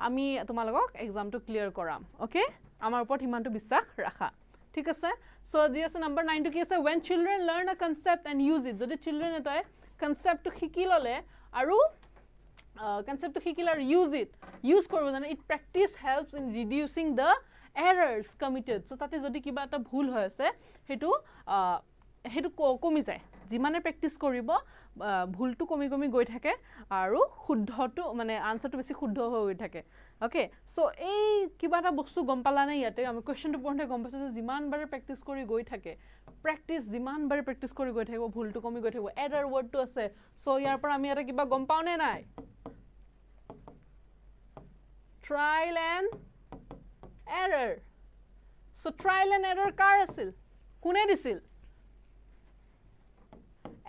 আমি তোমালোকক এক্সামটো ক্লিয়াৰ কৰাম ওকে আমাৰ ওপৰত হিমানটো বিশ্বাস ৰাখা ঠিক আছে সো দি আছে নম্বৰ 9 টো কি আছে when children learn a concept and use it যদি children এটাই কনসেপ্টটো শিকি ললে আৰু concept to hikil or use it use korbo jane it practice helps in reducing the errors committed so tate jodi kiba eta bhul hoy ase hetu komi jay jimane practice koribo bhul tu komi goi thake aru shuddho tu mane answer tu beshi shuddho hoi thake okay so ei kiba eta bostu gom pala na yate ami question tu ponte gom paise jiman bare practice kori goi thake practice jiman bare practice kori goi thake bhul tu komi goi thake error word tu ase so yar par ami eta kiba gom pao ne nai trial and error so trial and error kar asil kune disil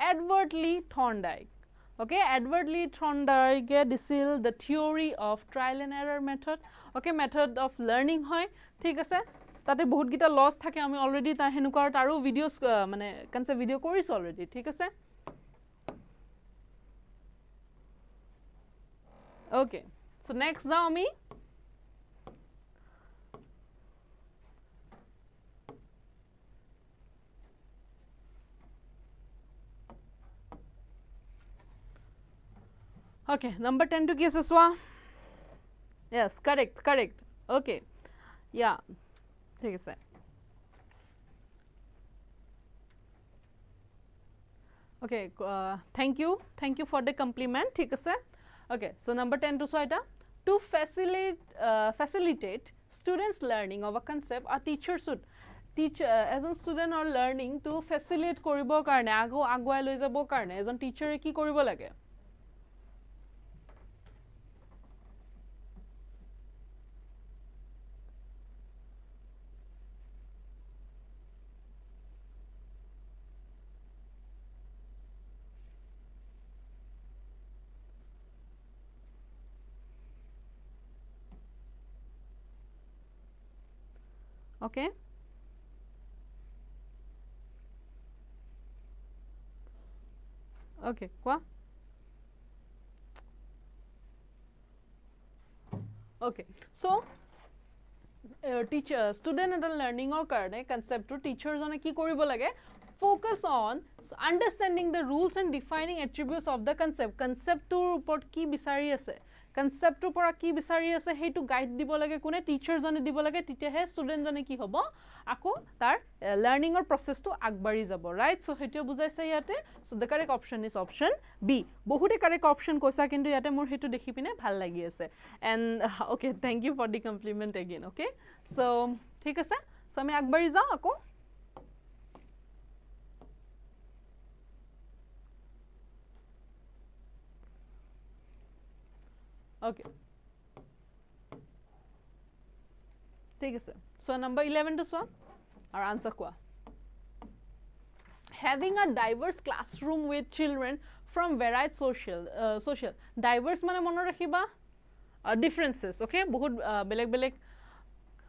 Edward Lee Thorndike okay Edward Lee Thorndike disil the theory of trial and error method okay method of learning hoy thik ase tate bahut gita loss thake ami already ta henukar taru videos mane concept video koris already thik ase okay so next now ami okay number 10 to guess swa yes correct okay yeah thik ase okay thank you for the compliment thik ase okay so number 10 to swa eta to facilitate students learning of a concept a teacher should teach as a student or learning to facilitate koribo karone agwai loi jabo karone as a teacher e ki koribo lage okay okay kwa okay so teacher student and learning or karone concept to teachers on ki koribo lage focus on understanding the rules and defining attributes of the concept to upor ki bisari ase concept to pora ki bisari ase hetu guide dibo lage kune teacher jone dibo lage tite he student jone ki hobo ako tar learning or process to agbari jabo right so hetu bujaise yate so the correct option is option B bohuti correct option koisa kintu yate mur hetu dekhi pine bhal lagi ase and okay thank you for the compliment again okay so thik ase so ami agbari jao ako okay thik ase so number 11 to so our answer kwa having a diverse classroom with children from varied social diverse mane mono rakhiba differences okay bahut beleg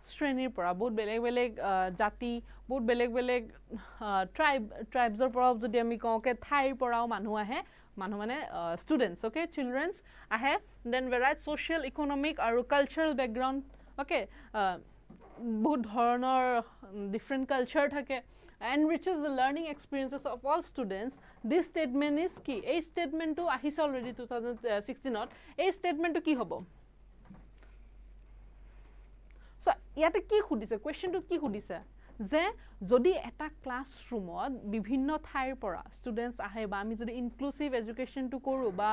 শ্ৰেণীৰ পৰা বহুত বেলেগ জাতি বহুত বেলেগ tribes or পৰা যদি আমি কওঁকে ঠাইৰ পৰাও মানুহ আহে মানুহ মানে students okay children's আহে then variety social economic আৰু cultural background okay বহুত ধৰণৰ different culture থাকে enriches the learning experiences of all students this statement is কি এই statement to আহিছে already 2016 ত এই statement to কি হ'ব so ইয়াতে কি খুদিছে question to কি খুদিছে যে যদি এটা ক্লাছৰুমত বিভিন্ন ঠাইৰ পৰা ষ্টুডেন্টস আহে বা আমি যদি ইনক্লুসিভ এডুকেশন টু কৰো বা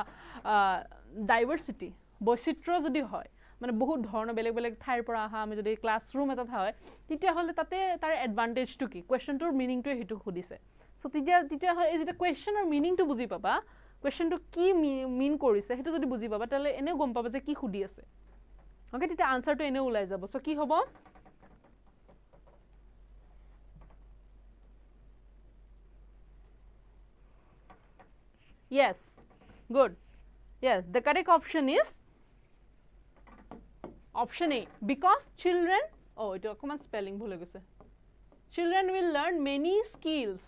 ডাইভাৰ্সিটি বৈচিত্ৰ্য যদি হয় মানে বহুত ধৰণৰ বেলেগ বেলেগ ঠাইৰ পৰা আহা আমি যদি ক্লাছৰুম এটা হয় তেতিয়া হলে তাতে তাৰ এডভান্টেজ টু কি কোৱেশ্চনটোৰ মিনিংটো হেতু খুদিছে সো তেতিয়া হয় এই যেটা কোৱেশ্চনৰ মিনিংটো বুজি পাবা কোৱেশ্চনটো কি মিন কৰিছে হেতু যদি বুজি পাবা তালে এনে গম পাবা যে কি খুদি আছে ওকে তেতিয়া আনসাৰটো এনে ওলাই যাব সো কি হ'ব Yes, good. Yes, the correct option is option A. Because children, oh, it is common spelling. Children will learn many skills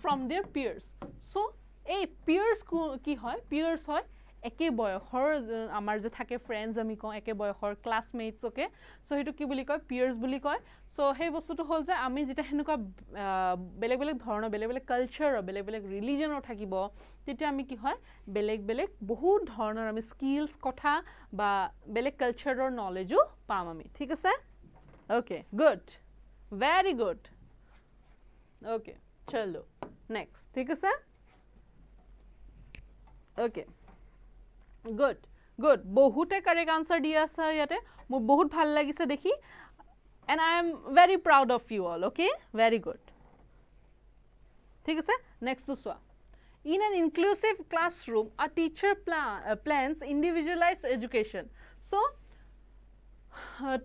from their peers. So, a peers ki hoy? Peers hoy. একে বয়সৰ আমাৰ যে থাকে friends আমি কওঁ একে বয়সৰ classmates okay so হেতু কি বুলি কয় পিয়ার্স বুলি কয় সো সেই বস্তুটো হল যে আমি যেটা হেনুকা বেলেগ বেলেগ ধৰণৰ বেলেগ বেলেগ কালচাৰ বেলেগ বেলেগ ৰিলিজনৰ থাকিব তেতিয়া আমি কি হয় বেলেগ বেলেগ বহুত ধৰণৰ আমি স্কিলস কথা বা বেলেগ কালচাৰৰ নলেজও পাম আমি ঠিক আছে okay good very good okay চলো নেক্সট ঠিক আছে ওকে Good, good. বহুতে correct answer দিয়া আছে ইয়াতে মোৰ বহুত ভাল লাগিছে দেখি and I am very proud of you all, okay? Very good. ঠিক আছে next to soya in an inclusive classroom a teacher plans individualized education so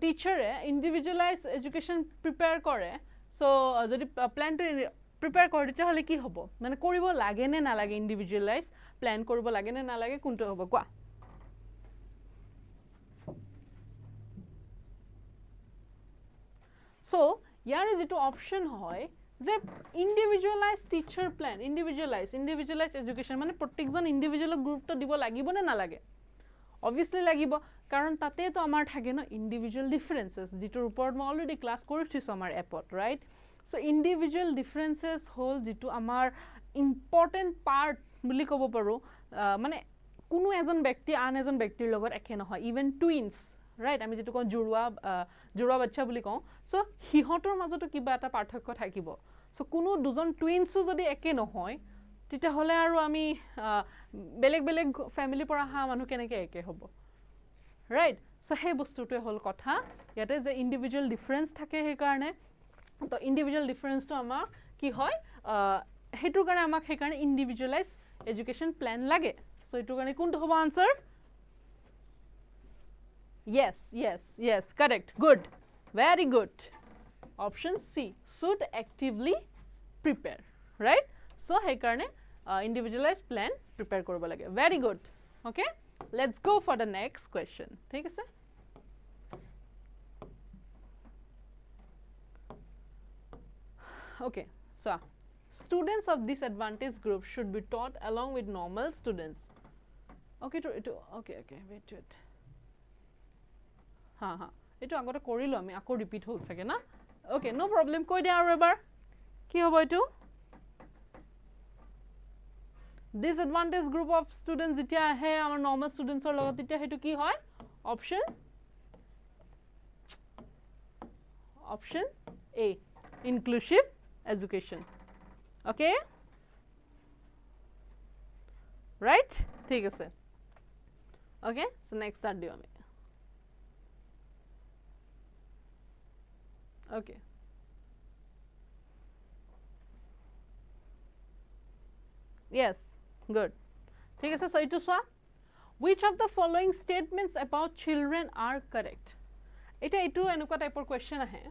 teacher individualized education prepare কৰে so যদি plan to prepare কৰি তেতিয়া হলে কি হ'ব মানে কৰিব লাগে নে না লাগে ইন্ডিভিজুয়ালাইজ প্ল্যান কৰিব লাগে নে না লাগে কোনটো হ'ব কোৱা সো ইয়াৰ যেটো অপচন হয় যে individualise teacher plan individualise education মানে প্ৰত্যেকজন ইন্ডিভিজুয়াল গ্ৰুপটো দিব লাগিব নে না লাগে obviously লাগিব কাৰণ তাতে তো আমাৰ থাকে ন ইন্ডিভিজুয়াল ডিফাৰেন্সেস যেটোৰ ওপৰত মই অলৰেডি ক্লাস কৰিছো আমাৰ এপত right So individual differences whole jitu amar important part buli kobo paru mane kuno ejon byakti an ejon byaktir logot ekhe nohoy even twins right ami jitu kon jurwa bachcha buli kau so hihotor majoto kiba eta parthokyo thakibo so kuno dujon twins jodi eke nohoy tita hole aru ami beleg beleg family pora ha manu keneke eke hobo right so he bostu to hol kotha yate je individual difference thake he karone তো individual difference তো আমাক কি হয় হেতুৰ কাৰণে আমাক হে কাৰণে individualise education plan লাগে সো এটুৰ কাৰণে কোনটো হ'ব answer yes correct good very good option C should actively prepare right so হে কাৰণে ইন্ডিভিজুয়ালাইজ প্ল্যান প্ৰিপেয়াৰ কৰিব লাগে very good okay let's go for the next question ঠিক আছে Okay, so students of disadvantaged group should be taught along with normal students. Okay, okay, wait. Ha. Ito agote korilo ami ako repeat hol sake na. Okay, no problem. Koi dia aru ebar. Ki hobo itu? Disadvantaged group of students jetia ahe amar normal students or logot jetia hetu ki hoy? Option A. Inclusive education okay right ঠিক আছে okay so next start দিও আমি okay yes good ঠিক আছে so itu soa which of the following statements about children are correct এটা itu এনেকুৱা টাইপৰ question আহে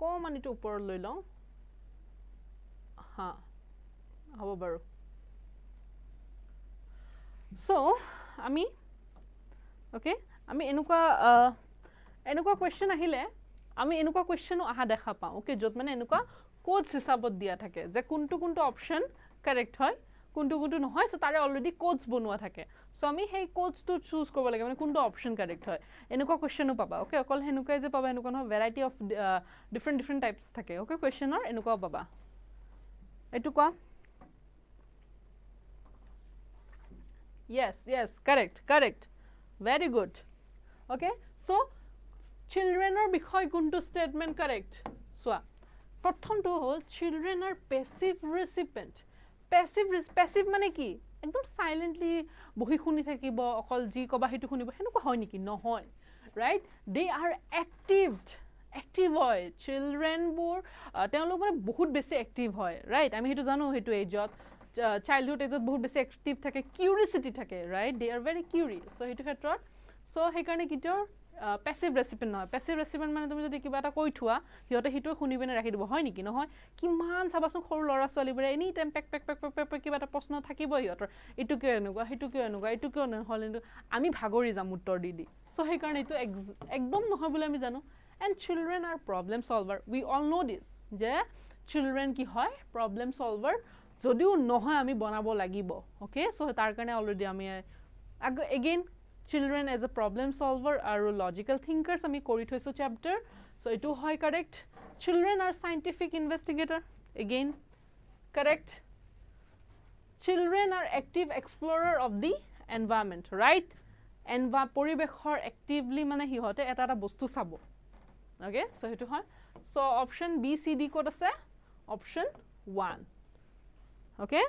কমান ইটো ওপৰ লৈ লও হা হ'ব বাৰু সো আমি ওকে আমি এনেকুৱা কোৱেশ্চন আহিলে আমি এনেকুৱা কোৱেশ্চনো আহা দেখা পাও ওকে যত মানে এনেকুৱা কোডস হিসাবত দিয়া থাকে যে কোনটো অপচন কাৰেক্ট হয় কোনটো কোনটো নহয় সো তাৰে অলৰেডি কোডস বনোৱা থাকে সো আমি সেই কোডসটো চুজ কৰিব লাগে মানে কোনটো অপচন কাৰেক্ট হয় এনেকুৱা কোৱেশ্চনো পাবা ওকে অকল হেনুকাই যে পাবা এনেকুৱা নহয় ভেৰাইটি অফ ডিফাৰেন্ট টাইপস থাকে ওকে কোৱেশ্চনৰ এনেকুৱা পাবা এটু কোৱা yes correct very good okay so childrenor বিষয় কোনটো statement correct সোয়া প্ৰথমটো হল children are passive recipient passive মানে কি একদম সাইলেন্টলি বহি শুনি থাকিব অকল জি কবা হেতু শুনিব হেনুকা হয় নেকি নহয় right they are active হয় children বোৰ তেওঁলোক মানে বহুত বেছি active হয় right আমি হেতু জানো হেতু এজত childhood এজত বহুত বেছি active থাকে curiosity থাকে right they are very curious so হেতু ক্ষেত্ৰত so সেই কাৰণে কিটোৰ passive recipient নহয় passive recipient মানে তুমি যদি কিবা এটা কৈ থোৱা হিয়তে হিটো শুনিবেনে ৰাখি দিব হয় নেকি নহয় কিমান চাবাচোন সৰু লৰা ছোৱালী বৰে এনি টাইম পেক কিবা এটা প্ৰশ্ন থাকিব হিয়তৰ ইটু কিয় এনেকুৱা হিটু কিয় এনেকুৱা ইটু কিয় নহল আমি ভাগৰি যাম উত্তৰ দি সো সেই কাৰণে ইটো একদম নহয় বুলি আমি জানো and children are problem solver we all know this যে children কি হয় problem solver যদিও নহয় আমি বনাব লাগিব ওকে সো তাৰ কাৰণে অলৰেডি আমি again children as a problem solver are logical thinkers ami kori thoisu chapter so itu hoy correct children are scientific investigator again correct children are active explorer of the environment right poribeshor actively mane hi hote eta bostu sabo okay so itu hoy so option b c d code ase option 1 okay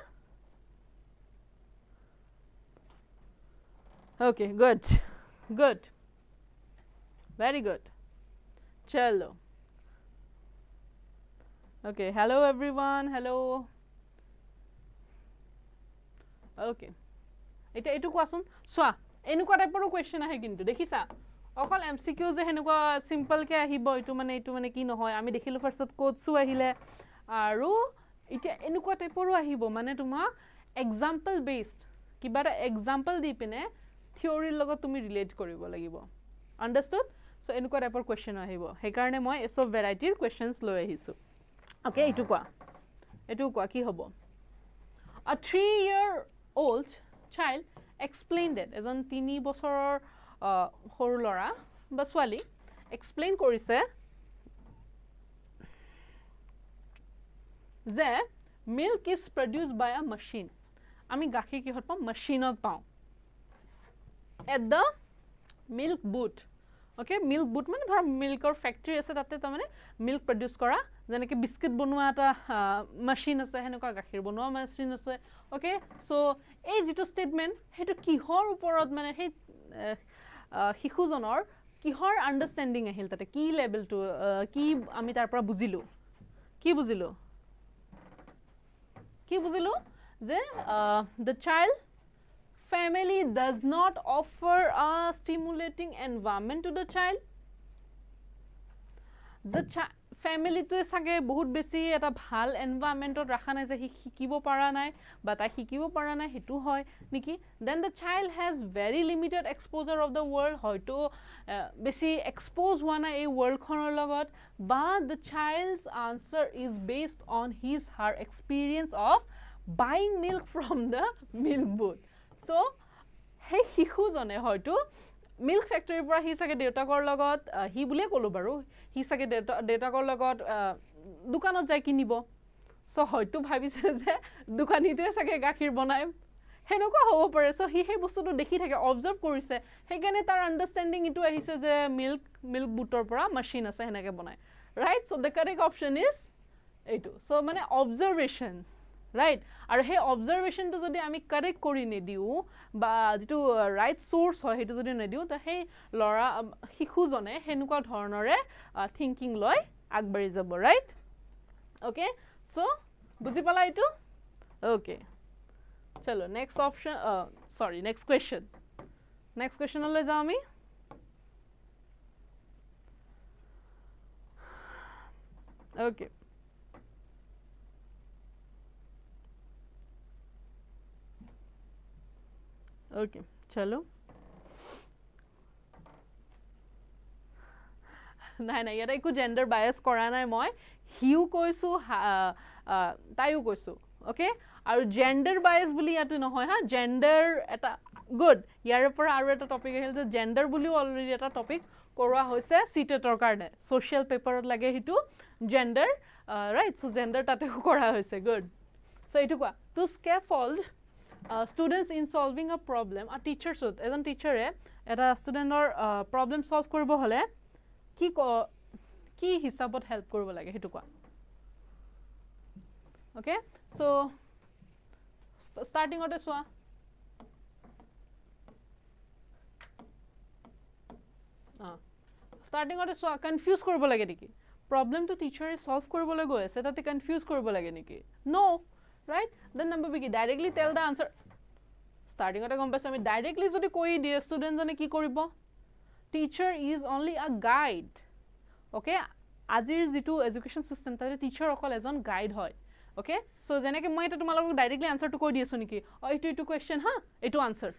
okay good very good chalo okay hello everyone hello okay etu kwasun swa enuka type or question ahe kintu dekhisa okol mcq je henuka simple ke ahibo etu mane ki nohoy ami dekhilu first code su ahile aru eta enuka type or ahibo mane tuma example based kiba ta example di pine theory logo tumi relate koribo lagibo understood so enuka type of question ahibo he karone moi so variety questions loi ahisu okay etu kwa ki hobo a 3-year-old child explained that ejon 3 bosoror horu lora ba swali explain korise যে milk is produced by a machine ami gakhir ki hot pa machine ot pau at the milk booth okay milk booth mane dhar milk or factory ase tate ta mane milk produce kora jane ki biscuit bonua ta machine ase henuka gakhir bonua machine ase okay so ei jitu statement hetu kihor uporot mane he hikhu jonor kihor understanding ahil tate ki level to ki ami tar pora bujilu ki bujilu যে the child family does not offer a stimulating environment to the child the family to sage bahut besi eta bhal environment ot rakha nai je hikibo para nai ba ta hikibo para nai hetu hoy niki then the child has very limited exposure of the world hoyto besi expose hona ei world khonor logot ba the child's answer is based on his her experience of buying milk from the milk booth so hey hikhu jone hoyto milk factory pura hi sage deuta kor logot hi bule kolu baru hi sage deuta kor logot dukanot jai kinibo so hoyto bhabise je dukanite sage gakhir banai henuka hobo pare so hi he bostu to dekhi thake observe korise hegane tar understanding itu ahise je milk bootor pura machine ase henake banai right so the correct option is etu so mane observation right আৰু হে অবজাৰভেশন তো যদি আমি correct কৰি নেদিও বা যেটো right source হয় হেতু যদি নেদিও তা হে লৰা শিশু জনে হেনুকা ধৰণৰে থিংকিং লয় আগবাঢ়ি যাব ৰাইট ওকে সো বুজি পালা এটো ওকে চলো next option sorry next question লৈ যাও আমি okay okay chalo na yara iku gender bias kora nai moi hiu koisu taiu koisu okay আৰু জেন্ডাৰ বায়াস বুলি ইয়াতে নহয় হা জেন্ডাৰ এটা গুড ইয়াৰ পৰা আৰু এটা টপিক আহিল যে জেন্ডাৰ বুলিও অলৰেডি এটা টপিক কৰোৱা হৈছে CTETৰ কাৰণে সোশ্যাল পেপাৰত লাগে হিটো জেন্ডাৰ ৰাইট সো জেন্ডাৰ তাতে কৰা হৈছে গুড সো এটো কোৱা two স্কেফল্ড students in solving a problem a teacher should এজন টিচাৰে এটা ষ্টুডেন্টৰ প্ৰবলেম সলভ কৰিব হলে কি হিচাপত হেল্প কৰিব লাগে হেতু কোৱা okay so starting ote soa starting ote soa confuse koribo lage niki problem to teacher solve koribo lage ase tate confuse koribo lage niki no right then number b directly tell the answer starting ote gom paise ami directly jodi koi die student jone ki koribo teacher is only a guide okay azir jitu education system tate teacher okol ejon guide hoy okay so jeneke moi eta tumalok directly answer to koi diasu niki itu question ha itu answer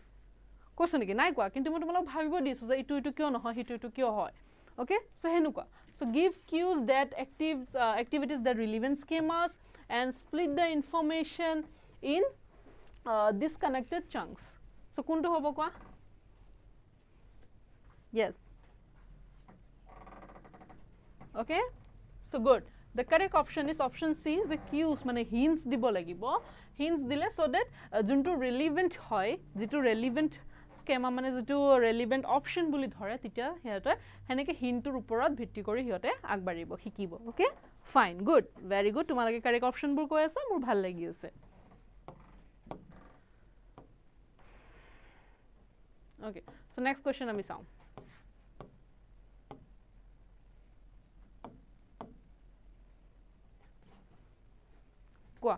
question niki nai kwa kintu moi tumalok bhabibo disu je itu kyo no hoy itu kyo hoy okay so henu kwa so give cues that activities that relevant schemas and split the information in disconnected chunks so kuntu hobo kwa yes okay so good the correct option is option C the cues mane hints dibo lagibo hints dile so that juntu relevant hoy jitu relevant schema mane jitu relevant option buli dhore titia heta heneke hintur uporot bhitti kori hiote agbaribo hikibo okay fine good very good tumalage correct option bur koi asa mur bhal lagi ase okay so next question ami saw Quoi?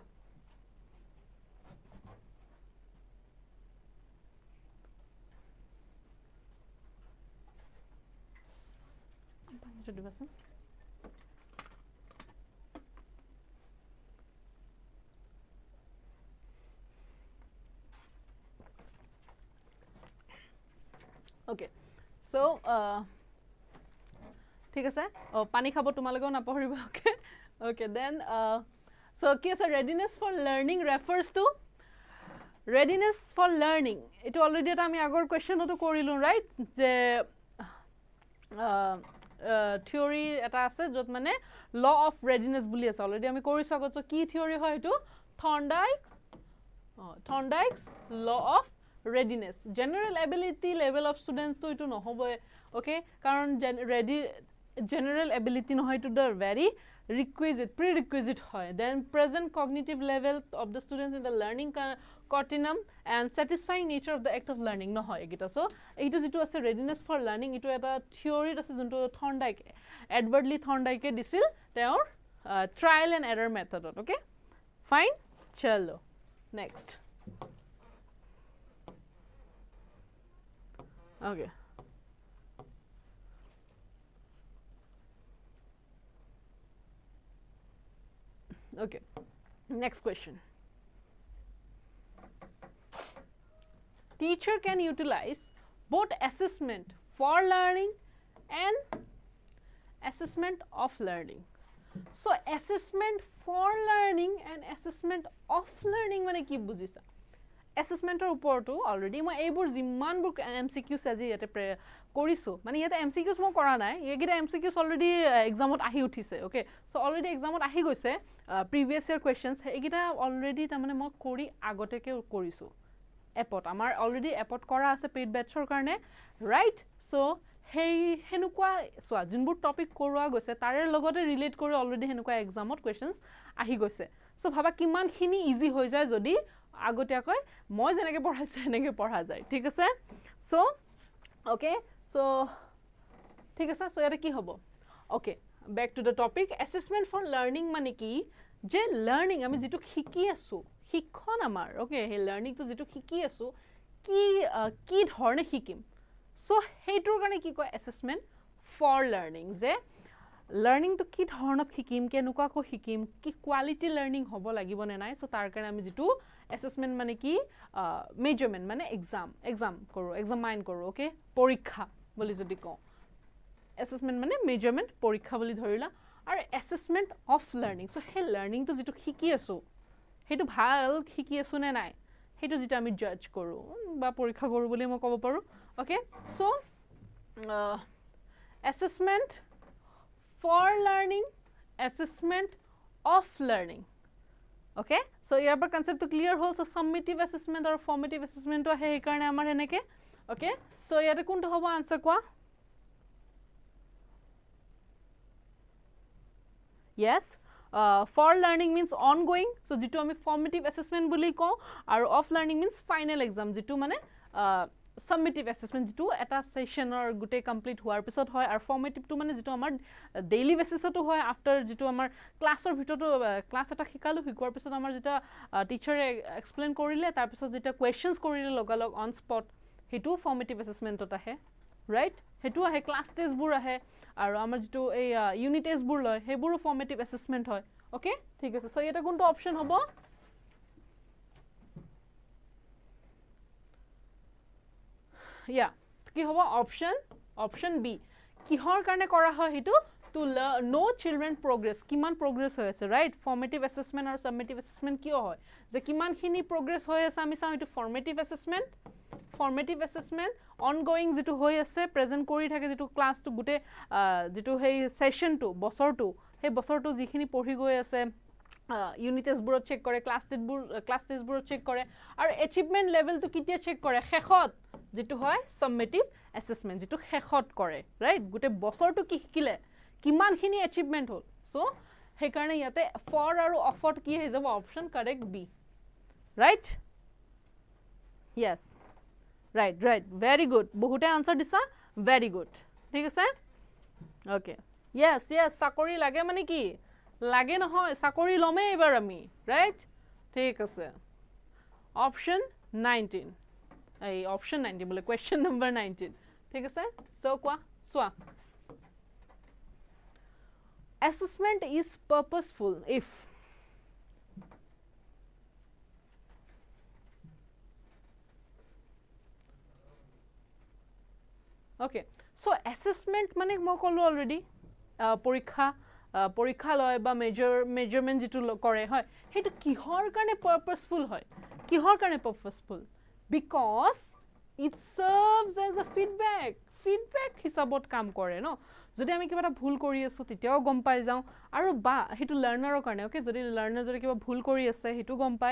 Okay. So, ঠিক আছে পানী খাব তোমালোকেও নাপাহৰিবা okay okay then so case a readiness for learning refers to readiness for learning it already eta ami agor question to korilu right je theory eta ase jot mane law of readiness buli ase already ami korisu agot ki theory hoy etu Thorndike's law of readiness general ability level of students to itu no hobo okay karon general ability no hoy to the very prerequisite hoy then present cognitive level of the students in the learning continuum and satisfying nature of the act of learning no hoy egita so it is a readiness for learning it eta theory ase junto Edward Lee Thorndike disil their trial and error method okay fine chalo next okay okay next question teacher can utilize both assessment for learning and assessment of learning so assessment for learning and assessment of learning mane ki bujisa assessment or upor to already ma ebur jimman bur MCQs aji ete korisu mane yete MCQs mo kora nai egita MCQs already exam ot ahi uthise okay so already exam ot ahi goise previous year questions egita already ta mane mo kori agote ke korisu appot amar already appot kora ase paid batch or karne right so hey henukwa so jinbur topic korwa goise tare logote relate kori already henukwa exam ot questions ahi goise so bhaba kiman khini easy hoi jay jodi agotia koi moi jeneke porhaise eneke porha jay thik ase so okay so thik ase so eta ki hobo okay back to the topic assessment for learning mane ki je learning ami jitu khiki asu শিক্ষণ আমাৰ okay হে learning তো যেটো শিকি আছো কি ধৰণে শিকিম সো হেইটোৰ কাৰণে কি কয় অ্যাসেসমেন্ট ফৰ লাৰ্নিং যে লাৰ্নিং তো কি ধৰণত শিকিম কেনুকা কো শিকিম কি কোৱালিটি লাৰ্নিং হ'ব লাগিব নে নাই সো তাৰ কাৰণে আমি যেটো অ্যাসেসমেন্ট মানে কি মেজাৰমেন্ট মানে এক্সাম কৰো এক্সামাইন কৰো ওকে পৰীক্ষা বুলি যদি কওঁ অ্যাসেসমেন্ট মানে মেজাৰমেন্ট পৰীক্ষা বুলি ধৰিলা আৰু assessment of learning so hey learning তো যেটো শিকি আছো হেতু ভাল শিকি আছো নে নাই হেতু যেটা আমি জাজ কৰো বা পৰীক্ষা কৰো বুলি মই ক'ব পাৰো okay so assessment for learning assessment of learning okay so here par concept to clear hol so summative assessment or formative assessment to he karone amar heneke okay so yate kunto hobo answer kwa yes for learning means ongoing so jitu ami formative assessment boli ko aru off learning means final exam jitu mane summative assessment jitu eta session or gute complete hoar pisot hoy ar formative to mane jitu amar daily basis to hoy after jitu amar class or bhitor to class eta hikalu hikor pisot amar jeta teacher explain korile tar pisot jeta questions korile logalog on spot hitu formative assessment ota he right hetu ahe class test bur ahe aru amar jitu ei unit test bur loy heburu formative assessment hoy okay thik ase so eta kunto option hobo yeah ki hobo option b kihor karone kora hoy hetu to know children progress kiman progress hoy ase right formative assessment or summative assessment kiyo hoy je kiman khini progress hoy ase ami sam etu formative assessment ongoing jitu hoy ase present kori thake jitu class to gute jitu hei session to bosor to jikhini পঢ়ি গৈ আছে unit test buro check kore class test buro check kore aru achievement level to kitia check kore shekhot jitu hoy summative assessment jitu shekhot kore right gute bosor to ki hikile kiman khini achievement hol so he karone yate for aru off ki he jabo option correct b right yes right very good bahute answer disa very good thik ase okay yes sakori lage mane ki lage na hoy sakori lome ebar ami right thik ase option 19 ei option 19 bole question number 19 thik ase so kwa swa assessment is purposeful if okay so assessment mane mo kolu already porikha loy ba measurement jitu kore hoy hetu kihor karone purposeful because it serves as a feedback hisabot kam kore no jodi ami kiba bhul kori asu titiao gom pai jaw aru ba hetu learner karone okay jodi learner jodi kiba bhul kori ase hetu gom pai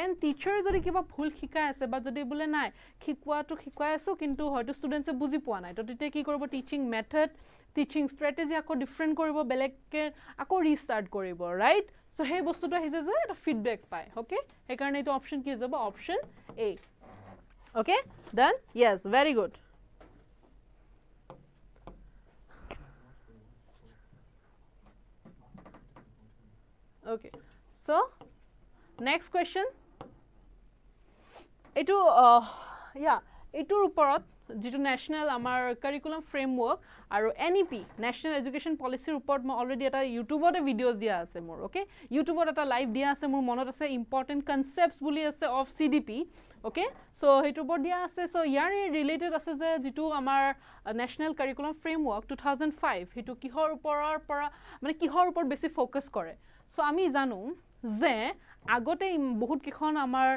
and teacher jodi kiba bhul hikai ase ba jodi bole nai hikwa to hikai asu kintu hoyto students e buji poa nai to tite ki koribo teaching method teaching strategy ako different koribo beleke ako restart koribo right so he bostu to hise je eta feedback pai okay he karone to option ki jabo option a okay done yes very good okay so next question etu etur uporot jitu national amar curriculum framework aru NEP national education policy report mo already eta youtube ot videos dia ase mor okay youtube ot eta live dia ase mor monot ase important concepts buli ase of CDP okay so hetu bot dia ase so yare related ase je jitu amar national curriculum framework 2005 hetu kihor upor para mane kihor upor besi focus kore so ami janu je agote bahut kikhon amar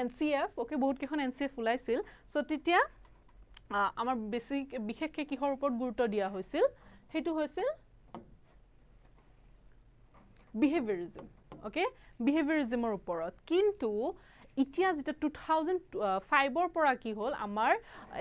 NCF okay bahut kikhon NCF ulaisil so titia amar basic bikhekke kihor upor guruto dia hoisil hetu hoisil behaviorism okay behaviorism or uporot kintu itia jeta 2005 or pora ki hol amar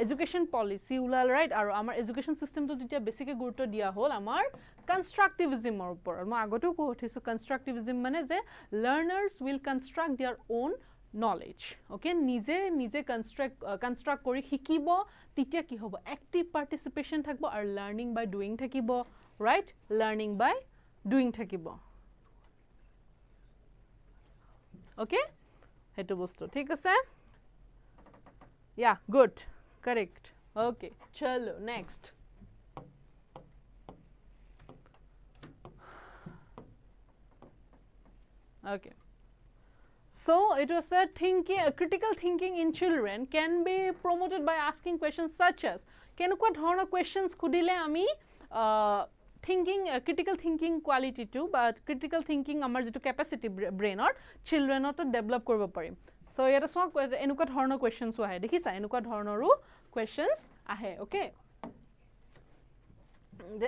education policy ulal right aru amar education system to titia basic guruto dia hol amar constructivism or upor ma agoto ko hotisu constructivism mane je learners will construct their own knowledge okay nije construct kori hikibo titia ki hobo active participation thakbo ar learning by doing thakibo right learning by doing thakibo okay hetu bostu thik ase yeah good correct okay chalo next okay so it was said critical thinking in children can be promoted by asking questions such as kenukwa dhorona questions khudile ami thinking critical thinking quality to but critical thinking amar jitu capacity brain or children to develop koribo parim so yata so enuka dhoroner questions ahe dekhisa enuka dhoronoru questions ahe okay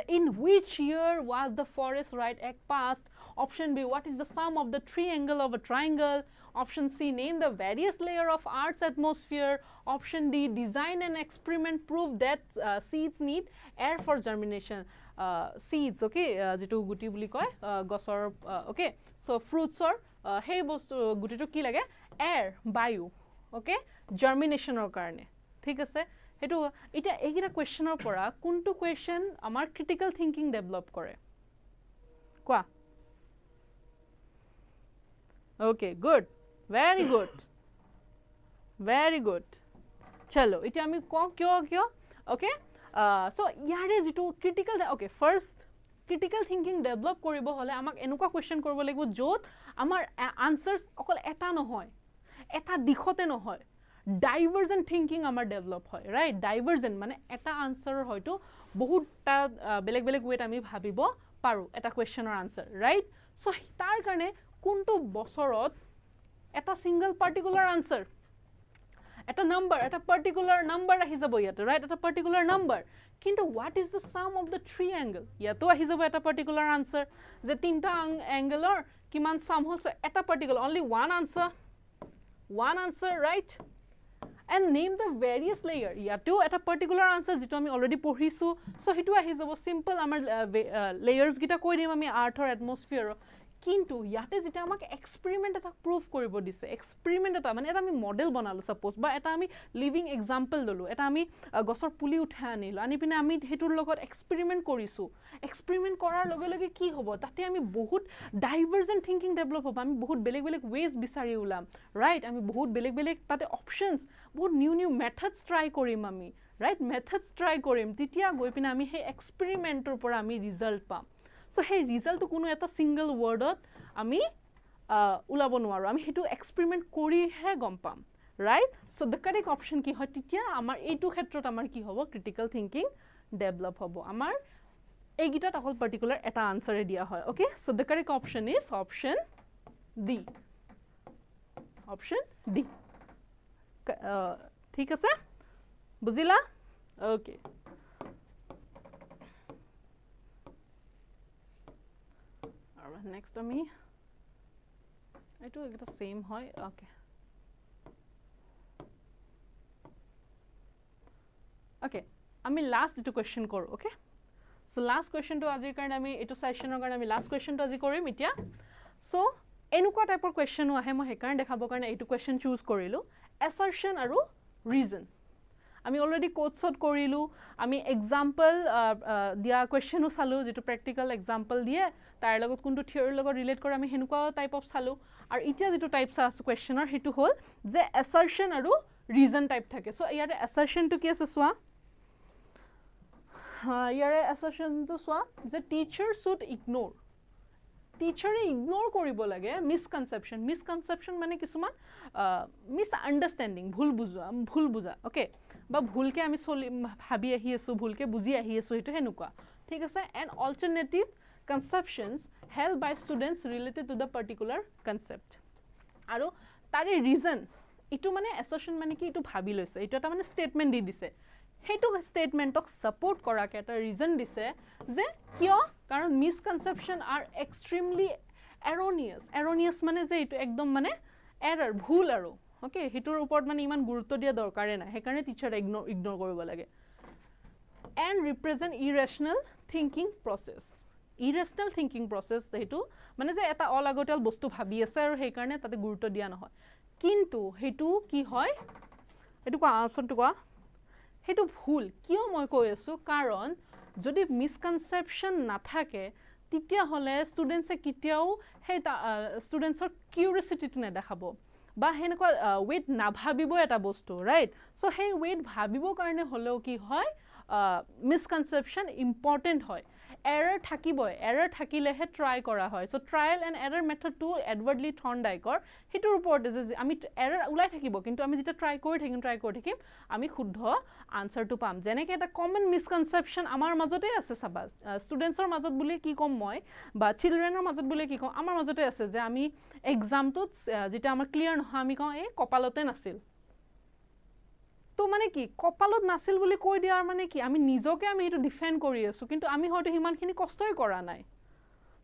in which year was the Forest Right Act passed? Option B, what is the sum of the triangle of a triangle? Option C, name the various layer of Earth's atmosphere. Option D, design an experiment prove that seeds need air for germination. Seeds, okay, jitu guti buli koy gosor okay, so fruits or hey bostu guti to ki lage air bayu, okay, germination or karone thik ase hetu eta egita question or pora kuntu question amar critical thinking develop kore kwa okay good very good chalo eta ami ko kyo okay so yare jitu critical okay first critical thinking develop koribo hole amak enuka question koribo lagibo jot amar answers okol eta no hoy eta dikhote no hoy divergent thinking amar develop hoy right divergent mane eta answer hoyto bahut ta beleg weight ami bhabibo paru eta question or answer right so tar karone kuntu bosorot eta single particular answer eta number eta particular number ahi jabo yate right eta particular number kintu what is the sum of the triangle yato ahi jabo eta particular answer je tinta angle or kiman sum hol so eta particular only one answer right and name the various layer yato at a particular answer jitu ami already porhisu so hitu ahi jabo simple amar layers gita koi dim ami earth or atmosphere kintu yate jita amak experiment eta proof koribo dise experiment eta mane eta ami model banalo suppose ba eta ami living example lolu eta ami gosor puli utha anilo ani pine ami hetur logot experiment korisu experiment korar loge loge ki hobo tate ami bahut divergent thinking develop hob ami bahut beleg ways bisari ulam right ami bahut beleg tate options bahut new methods try korim ami right methods try korim titia goi pine ami he experiment tor por ami result pam so hey result to kuno eta single word ot ami ulabo nwaro ami hetu experiment kori he gom pam right so the correct option ki hoy titia amar etu khetrot amar ki hobo critical thinking develop hobo amar egita takol particular eta answer e dia hoy okay so the correct option is option D ঠিক আছে বুজিলা okay next ami etu ekta same hoy okay ami last etu question kor okay so last question to ajir karone ami etu session or karone ami last question to aji korim itia so enuka type of question ahe mo hekarn dekhabo karone etu question choose korilu assertion aru reason আমি already quotes out korilu ami example dia question salu jitu practical example die tar logot kuntu theory logot relate kor ami henuka type of salu ar itia jitu types as questioner hetu hol je assertion aru reason type thake so yare assertion to ki ase swa yare assertion to swa je teacher should ignore koribo lage misconception mane kisuman misunderstanding bhul buja okay ba bhulke ami bhabi ahi asu bhulke buji ahi asu hetu henuka thik ase and alternative conceptions held by students related to the particular concept aru tare reason itu mane assertion mane ki itu bhabi loise itu eta mane statement di dise hetu statement ok support kora ke eta reason dise je kyo karon misconception are extremely erroneous mane je itu ekdom mane error bhul aru okay hitur upor mane iman gurutto dia dorkare na he karone teacher ignore koribo lage and represent irrational thinking process hetu mane je eta olagotal bostu bhabi ase aru he karone tate gurutto dia na hoy kintu hetu ki hoy etu ko answer to ko hetu bhul kiyo moi koi asu karon jodi misconception na thake titia hole students e kitiao he students or curiosity to ne dekhabo ba henko weight na bhabibo eta bostu right so hey weight bhabibo karone holo ki hoy misconception important হয় error থাকিবই error থাকিলেহে try কৰা হয় so' trial and error মেথডটো Edward Lee থৰ্নডাইকৰ সেইটোৰ ওপৰতে যে আমি এৰৰ ওলাই থাকিব কিন্তু আমি যেতিয়া ট্ৰাই কৰি থাকিম আমি শুদ্ধ আনচাৰটো পাম যেনেকৈ এটা কমন মিসকনসেপশ্যন আমাৰ মাজতে আছে চাবা ষ্টুডেণ্টছৰ মাজত বুলি কি ক'ম মই বা চিলড্ৰেনৰ মাজত বুলি কি ক'ম আমাৰ মাজতে আছে যে আমি এক্সামটোত যেতিয়া আমাৰ ক্লিয়াৰ নহয় আমি কওঁ এই কপালতে নাছিল তো মানে কি কপালত নাছিল বুলি কৈ দিয়াৰ মানে কি আমি নিজকে আমি এইটো ডিফেণ্ড কৰি আছোঁ কিন্তু আমি হয়তো সিমানখিনি কষ্টই কৰা নাই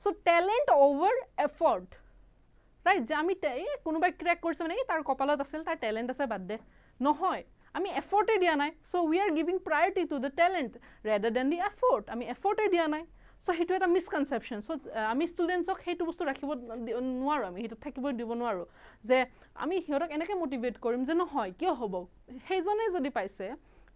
চ' টেলেণ্ট অভাৰ এফৰ্ট ৰাইট যে আমি কোনোবাই ক্ৰেক কৰিছে মানে এই তাৰ কপালত আছিল তাৰ টেলেণ্ট আছে বাদ দে নহয় আমি এফৰ্টেই দিয়া নাই so' we are giving priority to the talent rather than the effort আমি এফৰ্টেই দিয়া নাই চ' সেইটো এটা মিসকনসেপশ্যন চ' আমি ষ্টুডেণ্টছক সেইটো বস্তু ৰাখিব নোৱাৰোঁ আমি সেইটোত থাকিব দিব নোৱাৰোঁ যে আমি সিহঁতক এনেকৈ মটিভেট কৰিম যে নহয় কিয় হ'ব সেইজনে যদি পাইছে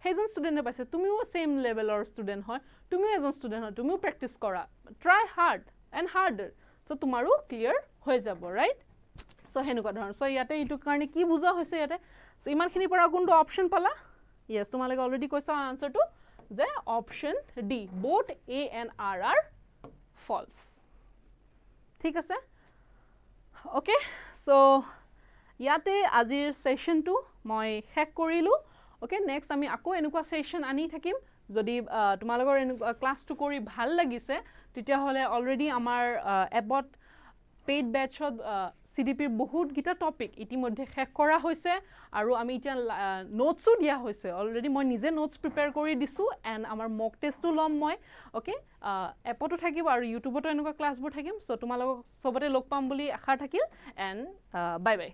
সেইজন ষ্টুডেণ্টে পাইছে তুমিও ছেইম লেভেলৰ ষ্টুডেণ্ট হয় তুমিও এজন ষ্টুডেণ্ট হয় তুমিও প্ৰেক্টিছ কৰা ট্ৰাই হাৰ্ড এণ্ড হাৰ্ডাৰ চ' তোমাৰো ক্লিয়াৰ হৈ যাব ৰাইট চ' সেনেকুৱা ধৰণৰ চ' ইয়াতে এইটো কাৰণে কি বুজা হৈছে ইয়াতে চ' ইমানখিনিৰ পৰা কোনটো অপশ্যন পালা য়েছ তোমালোকে অলৰেডি কৈছা আনচাৰটো যে option D both A and R are false ঠিক আছে অ'কে চ' ইয়াতে আজিৰ ছেশ্যনটো মই শেষ কৰিলোঁ অ'কে নেক্সট আমি আকৌ এনেকুৱা ছেশ্যন আনি থাকিম যদি তোমালোকৰ এনেকুৱা ক্লাছটো কৰি ভাল লাগিছে তেতিয়াহ'লে অলৰেডি আমাৰ এপত পেইড বেটছত CDPৰ বহুতকেইটা টপিক ইতিমধ্যে শেষ কৰা হৈছে আৰু আমি এতিয়া নোটছো দিয়া হৈছে অলৰেডি মই নিজে নোটছ প্ৰিপেয়াৰ কৰি দিছোঁ এণ্ড আমাৰ মক টেষ্টো ল'ম মই অ'কে এপতো থাকিব আৰু ইউটিউবতো এনেকুৱা ক্লাছবোৰ থাকিম চ' তোমালোকক চবতে লগ পাম বুলি আশা থাকিল এণ্ড বাই বাই